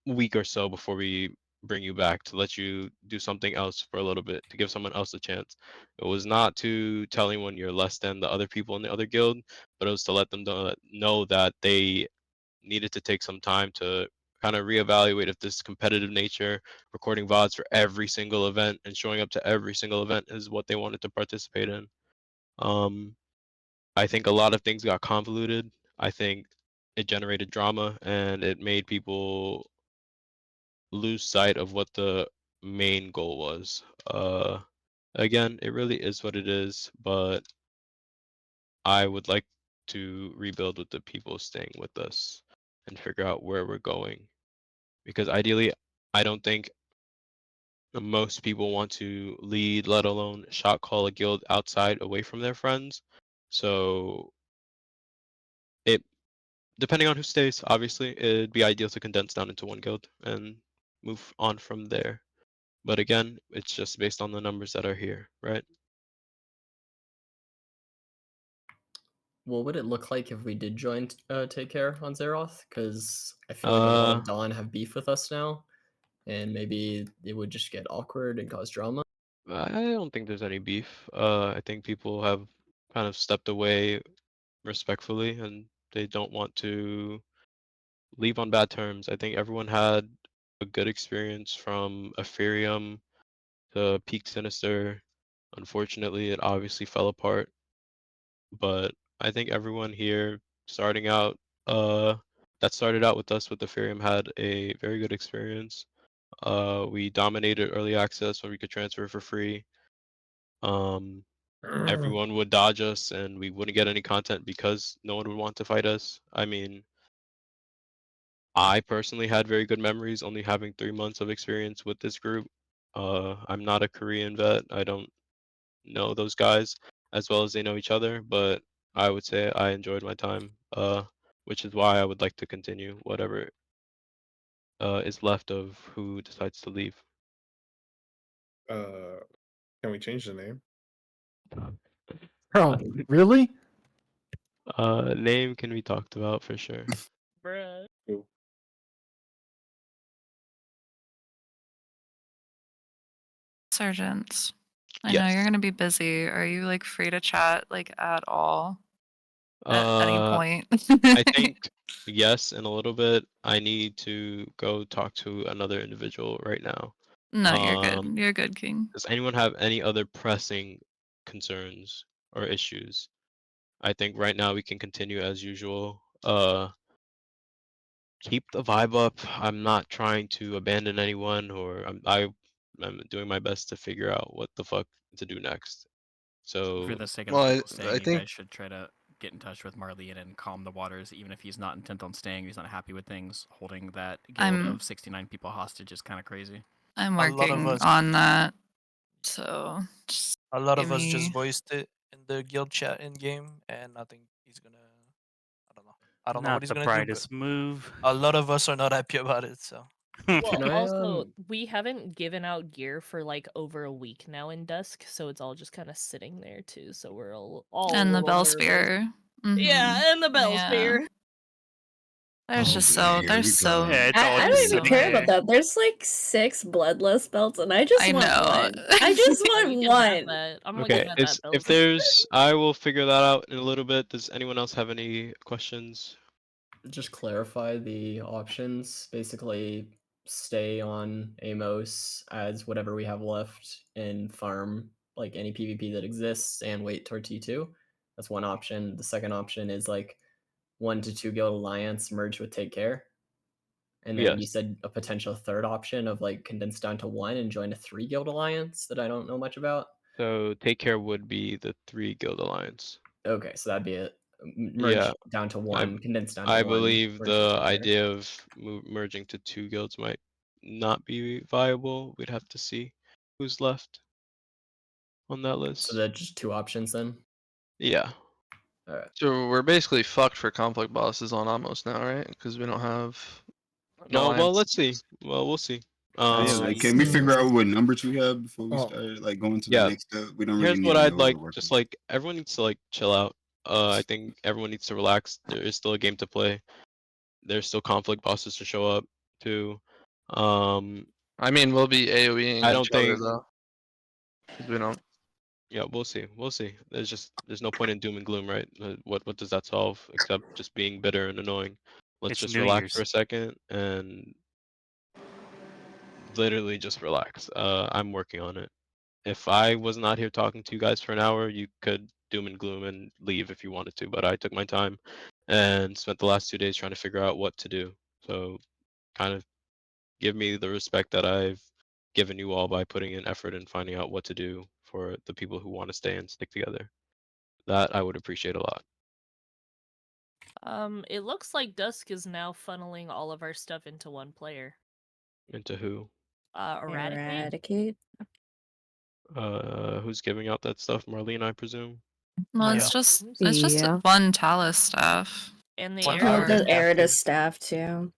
week or so before we bring you back to let you do something else for a little bit to give someone else a chance. It was not to tell anyone you're less than the other people in the other guild, but it was to let them know that they needed to take some time to kind of reevaluate if this competitive nature, recording VODs for every single event and showing up to every single event is what they wanted to participate in. I think a lot of things got convoluted. I think it generated drama and it made people lose sight of what the main goal was. Again, it really is what it is, but I would like to rebuild with the people staying with us and figure out where we're going. Because ideally, I don't think most people want to lead, let alone shot call a guild outside away from their friends. So it depending on who stays, obviously, it'd be ideal to condense down into one guild and move on from there. But again, it's just based on the numbers that are here, right? What would it look like if we did join Take Care on Zeroth? Because I feel like a lot of Dawn have beef with us now, and maybe it would just get awkward and cause drama. I don't think there's any beef. I think people have kind of stepped away respectfully and they don't want to leave on bad terms. I think everyone had a good experience from Ethereum to Peak Sinister. Unfortunately, it obviously fell apart. But I think everyone here starting out, that started out with us with Ethereum had a very good experience. We dominated early access where we could transfer for free. Everyone would dodge us and we wouldn't get any content because no one would want to fight us. I mean, I personally had very good memories only having 3 months of experience with this group. I'm not a Korean vet. I don't know those guys as well as they know each other, but I would say I enjoyed my time, which is why I would like to continue whatever is left of who decides to leave. Can we change the name? Bro, really? Name can be talked about for sure. Bruh. Cool. Sergeant, I know you're gonna be busy. Are you like free to chat like at all? At any point? I think yes, in a little bit. I need to go talk to another individual right now. No, you're good. You're good, King. Does anyone have any other pressing concerns or issues? I think right now we can continue as usual. Keep the vibe up. I'm not trying to abandon anyone, or I'm doing my best to figure out what the fuck to do next. So For the sake of the people staying, you guys should try to get in touch with Marlene and calm the waters, even if he's not intent on staying, he's not happy with things. Holding that guild of 69 people hostage is kind of crazy. I'm A lot of working us- on that. So just A lot give of us just me- voiced it in the guild chat in game, and I think he's gonna. I don't know Not what he's the gonna do. But brightest move. a lot of us are not happy about it. So. Well, Can I, also, we haven't given out gear for like over a week now in Dusk, so it's all just kind of sitting there too. So we're all And a the little bell nervous. spear. Yeah, and the bell Yeah. spear. There's just so there's so I don't even care about that. There's like 6 bloodless belts, and I just I want know. one. I just want one. I'm okay, if there's, I will figure that out in a little bit. Does anyone else have any questions? just clarify the options. Basically, stay on Amos as whatever we have left and farm like any PvP that exists and wait toward T2. That's one option. The second option is like 1 to 2 guild alliance merge with Take Care. And then you Yes. said a potential third option of like condense down to 1 and join a 3 guild alliance that I don't know much about. So Take Care would be the 3 guild alliance. Okay, so that'd be it. Merge Yeah, down to 1, condense down to I 1. believe merge the with Take Care. idea of merging to 2 guilds might not be viable. We'd have to see who's left on that list. So that's just 2 options then? Yeah. Alright. So we're basically fucked for conflict bosses on Amos now, right? Because we don't have. an No, well, alliance. let's see. Well, we'll see. Yeah, like, can we figure out what numbers we have before we Oh. start like going to the Yeah. next step? We don't Here's really need what to I'd know like. what we're working Just like everyone needs to like chill out. I think everyone needs to relax. There is still a game to play. There's still conflict bosses to show up to. I mean, we'll be AoEing I each don't other think. though. 'Cause we don't. Yeah, we'll see. We'll see. There's no point in doom and gloom, right? What does that solve except just being bitter and annoying? Let's It's just New relax Year's. for a second and literally just relax. I'm working on it. If I was not here talking to you guys for an hour, you could doom and gloom and leave if you wanted to, but I took my time and spent the last 2 days trying to figure out what to do. So kind of give me the respect that I've given you all by putting in effort and finding out what to do for the people who want to stay and stick together. That I would appreciate a lot. It looks like Dusk is now funneling all of our stuff into one player. Into who? Eradicate. Who's giving out that stuff? Marlene, I presume. Well, Yeah. it's just Yeah. one Talus staff. And the What Aridus the Aridus staff too.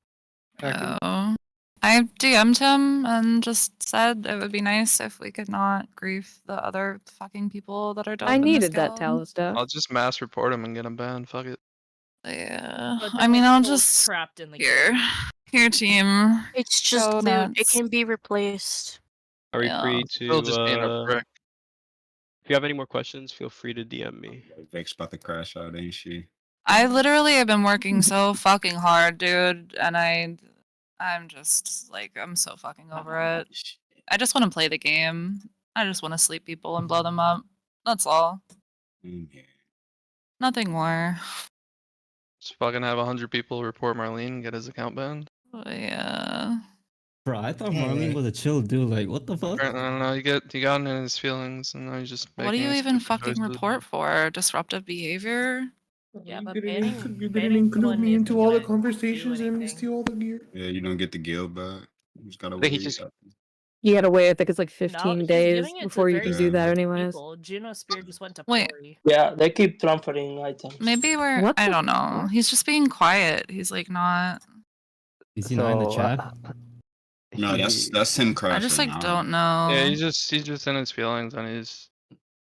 Oh. I DM'd him and just said it would be nice if we could not grief the other fucking people that are I in this needed that guild. Talus stuff. I'll just mass report him and get him banned. Fuck it. Yeah. But I then mean, we're I'll still just trapped in the here. game. Here, team. It's just Go loot. It nuts. can be replaced. Are we Yeah. free Still to? just being a prick. If you have any more questions, feel free to DM me. Vex's about to crash out, ain't she? I literally have been working so fucking hard, dude, and I'm just like I'm so fucking over it. I just want to play the game. I just want to sleep people and blow them up. That's all. Nothing more. Just fucking have 100 people report Marlene and get his account banned. Yeah. Bro, I thought Marlene was a chill dude. Like, what the fuck? Apparently, I don't know. You got in his feelings, and now he's just. What do you making even stupid fucking choices. report for? Disruptive behavior? Yeah, but You banning didn't include someone me isn't into all the gonna conversations do and missed you all the gear. Yeah, you don't get the guild back. You just gotta I think he wait. just You gotta wait. I think it's like No, 15 he's days giving it to before you very can do that, specific anyways. people. Juno Spear just went to Wait. Pori. Yeah, they keep transferring items. Maybe we're What I the don't know. He's just being quiet. He's like not Is he not in the chat? No, that's him crashing. I just like out. don't know. Yeah, he's just in his feelings, and he's.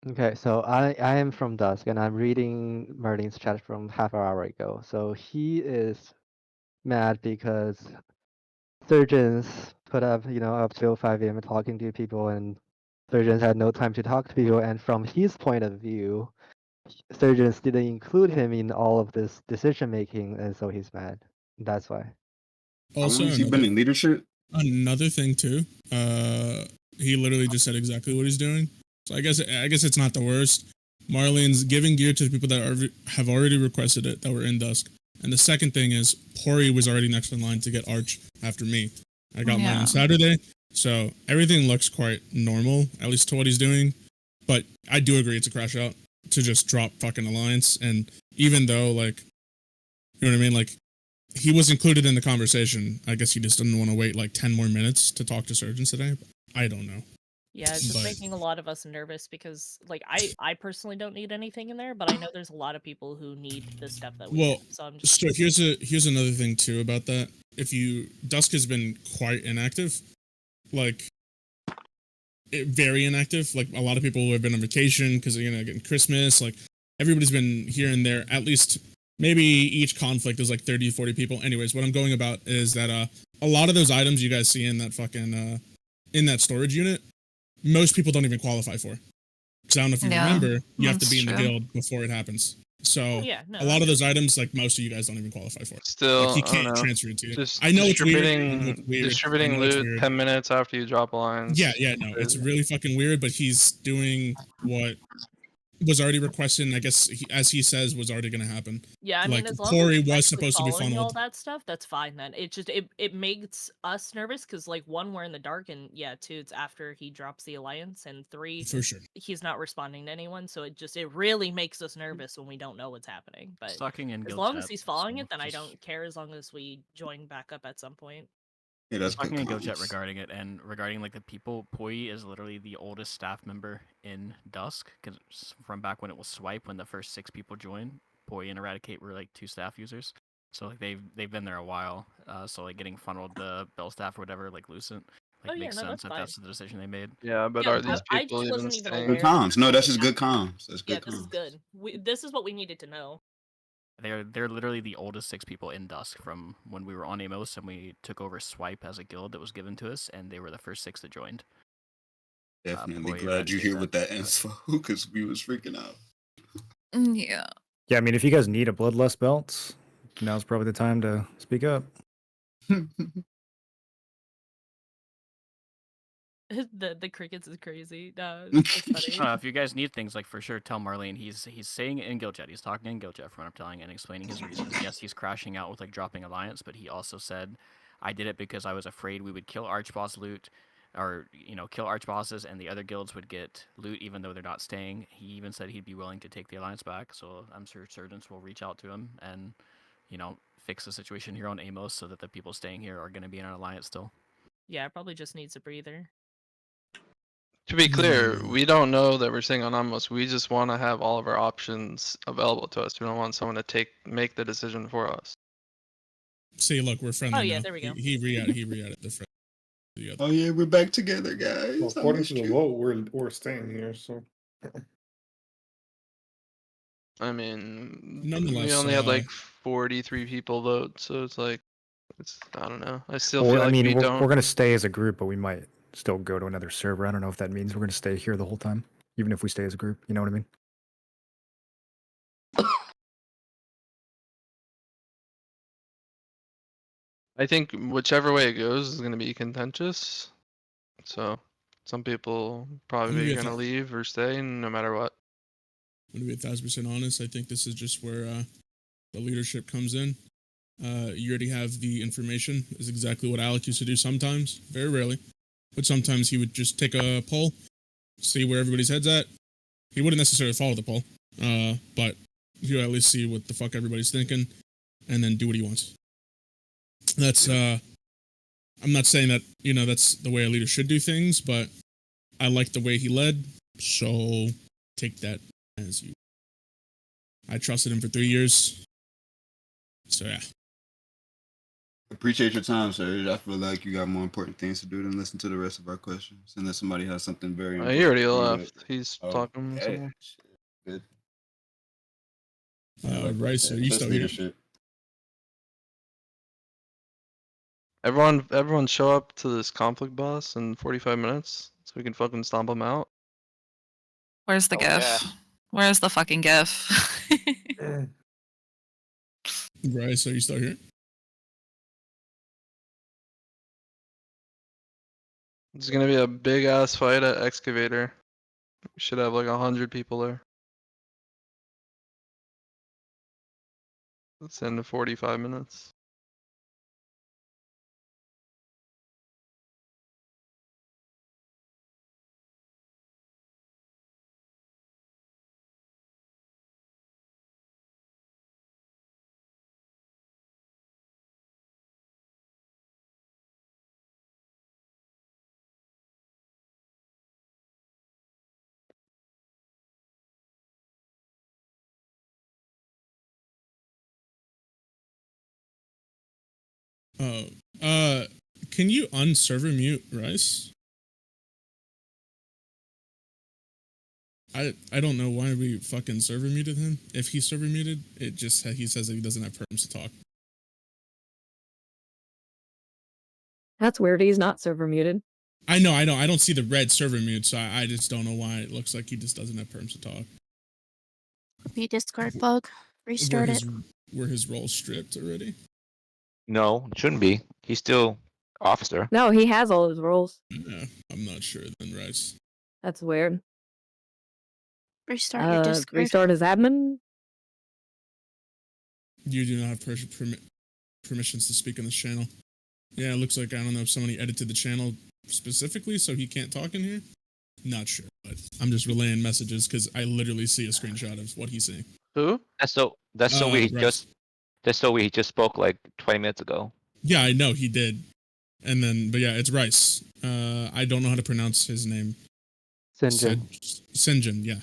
Okay, so I am from Dusk and I'm reading Martin's chat from half an hour ago. So he is mad because surgeons put up, up till 5 a.m. talking to people and Surgeons had no time to talk to people, and from his point of view, Surgeons didn't include him in all of this decision making, and so he's mad. That's why. How Also, long has he been in leadership? another thing too. He literally just said exactly what he's doing. So I guess it's not the worst. Marlene's giving gear to the people that have already requested it that were in Dusk. And the second thing is Pori was already next in line to get Arch after me. I got mine on Saturday, so everything looks quite normal, at least to what he's doing. But I do agree it's a crash out to just drop fucking Alliance. And even though, like, you know what I mean, like, he was included in the conversation. I guess he just didn't want to wait like 10 more minutes to talk to surgeons today. I don't know. Yeah, it's just But- making a lot of us nervous because, like, I personally don't need anything in there, but I know there's a lot of people who need the stuff that we Well, have. So I'm just so here's another thing too about that. Dusk has been quite inactive, like very inactive. Like a lot of people have been on vacation because getting Christmas. Like everybody's been here and there. At least maybe each conflict is like 30, 40 people. Anyways, what I'm going about is that a lot of those items you guys see in that fucking in that storage unit, most people don't even qualify for. Because I don't know if you remember, you have to be in the guild before it happens. So a lot of those items, like most of you guys don't even qualify for. Still, like, he I don't can't know. transfer it to you. Just I know it's weird. Distributing I know it's loot weird. 10 minutes after you drop lines. Yeah, no, it's really fucking weird. But he's doing what was already requested, and I guess as he says was already going to happen. Yeah, I like, mean, as long Corey as he's was actually supposed to be following all funneled. that stuff, that's fine. Then it makes us nervous because, like, one, we're in the dark, and yeah, two, it's after he drops the alliance, and three, For sure, he's not responding to anyone. So it really makes us nervous when we don't know what's happening. But Sucking in as guild long as chat, he's following it, then I just- don't care. As long as we join back up at some point. Yeah, that's talking good in GoChat comms. regarding it and regarding like the people. Poi is literally the oldest staff member in Dusk because from back when it was Swipe, when the first 6 people joined, Poi and Eradicate were like 2 staff users. So like they've been there a while. So like getting funneled the Bell staff or whatever, like Lucent, like Oh, yeah, makes no, sense that's if fine. that's the decision they made. Yeah, but Yeah, are these I people just even wasn't even staying? aware. Good comms. No, that's just good comms. That's Yeah, good this is comms. good. This is what we needed to know. They're literally the oldest 6 people in Dusk from when we were on Amos and we took over Swipe as a guild that was given to us, and they were the first 6 that joined. Definitely Poi, glad you're Eradicate, here with that info because we was freaking out. Yeah. Yeah, I mean, if you guys need a Bloodlust belt, now's probably the time to speak up. The crickets is crazy. No, it's funny. If you guys need things, like for sure, tell Marlene. He's saying it in guild chat. He's talking in guild chat from what I'm telling and explaining his reasons. Yes, he's crashing out with like dropping alliance, but he also said, "I did it because I was afraid we would kill archboss loot, or kill archbosses, and the other guilds would get loot even though they're not staying." He even said he'd be willing to take the alliance back. So I'm sure surgeons will reach out to him and fix the situation here on Amos so that the people staying here are going to be in an alliance still. Yeah, it probably just needs a breather. To be clear, we don't know that we're staying on Amos. We just want to have all of our options available to us. We don't want someone to make the decision for us. See, look, we're friendly Oh, yeah, now. there we go. He re-added the friend. Oh yeah, we're back together, guys. Well, according to the vote, we're staying here. So I mean, we Nonetheless, only had like 43 people vote, so it's like, I don't know. I still Well, feel I like mean, we we're don't. going to stay as a group, but we might still go to another server. I don't know if that means we're going to stay here the whole time, even if we stay as a group. You know what I mean? I think whichever way it goes is going to be contentious. So some people probably be going to leave or stay no matter what. I'm gonna be 1,000% honest. I think this is just where the leadership comes in. You already have the information. Is exactly what Alec used to do sometimes, very rarely, but sometimes he would just take a poll, see where everybody's head's at. He wouldn't necessarily follow the poll, but he'll at least see what the fuck everybody's thinking, and then do what he wants. That's I'm not saying that that's the way a leader should do things, but I like the way he led, so take that as you. I trusted him for 3 years, so yeah. Appreciate your time, sir. I feel like you got more important things to do than listen to the rest of our questions, unless somebody has something very important. He already to bring up. left. He's Oh, talking. hey, Somewhere. good. Right, so you Just still here? leadership. Everyone show up to this conflict boss in 45 minutes so we can fucking stomp him out. Where's the Oh, GIF? yeah. Where's the fucking GIF? Bryce, are you still here? It's gonna be a big ass fight at Excavator. We should have like 100 people there. It's in 45 minutes. Oh, uh, can you unserver mute Rice? I don't know why we fucking server muted him. If he server muted, it just he says that he doesn't have perms to talk. That's weird. He's not server muted. I know. I don't see the red server mute, so I just don't know why it looks like he just doesn't have perms to talk. Be Discord bug. Restart it. Were his roles stripped already? No, it shouldn't be. He's still officer. No, he has all his roles. Yeah, I'm not sure then, Rice. That's weird. Restart your Discord. Restart his admin. You do not have permissions to speak on this channel. Yeah, it looks like, I don't know if somebody edited the channel specifically so he can't talk in here. Not sure, but I'm just relaying messages because I literally see a screenshot of what he's saying. Who? That's so we Rice. just spoke like 20 minutes ago. Yeah, I know he did. And then, but yeah, it's Rice. I don't know how to pronounce his name. Sinjin. Sinjin, yeah.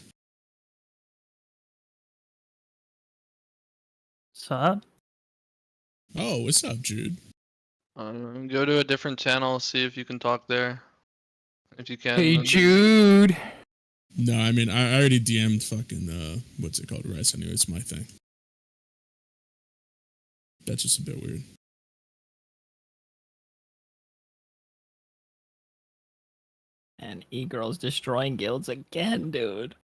What's up? Oh, what's up, Jude? Go to a different channel, see if you can talk there. If you can. Hey, then- Jude. No, I mean, I already DM'd fucking, what's it called, Rice, anyway, it's my thing. That's just a bit weird. And E-Girl's destroying guilds again, dude.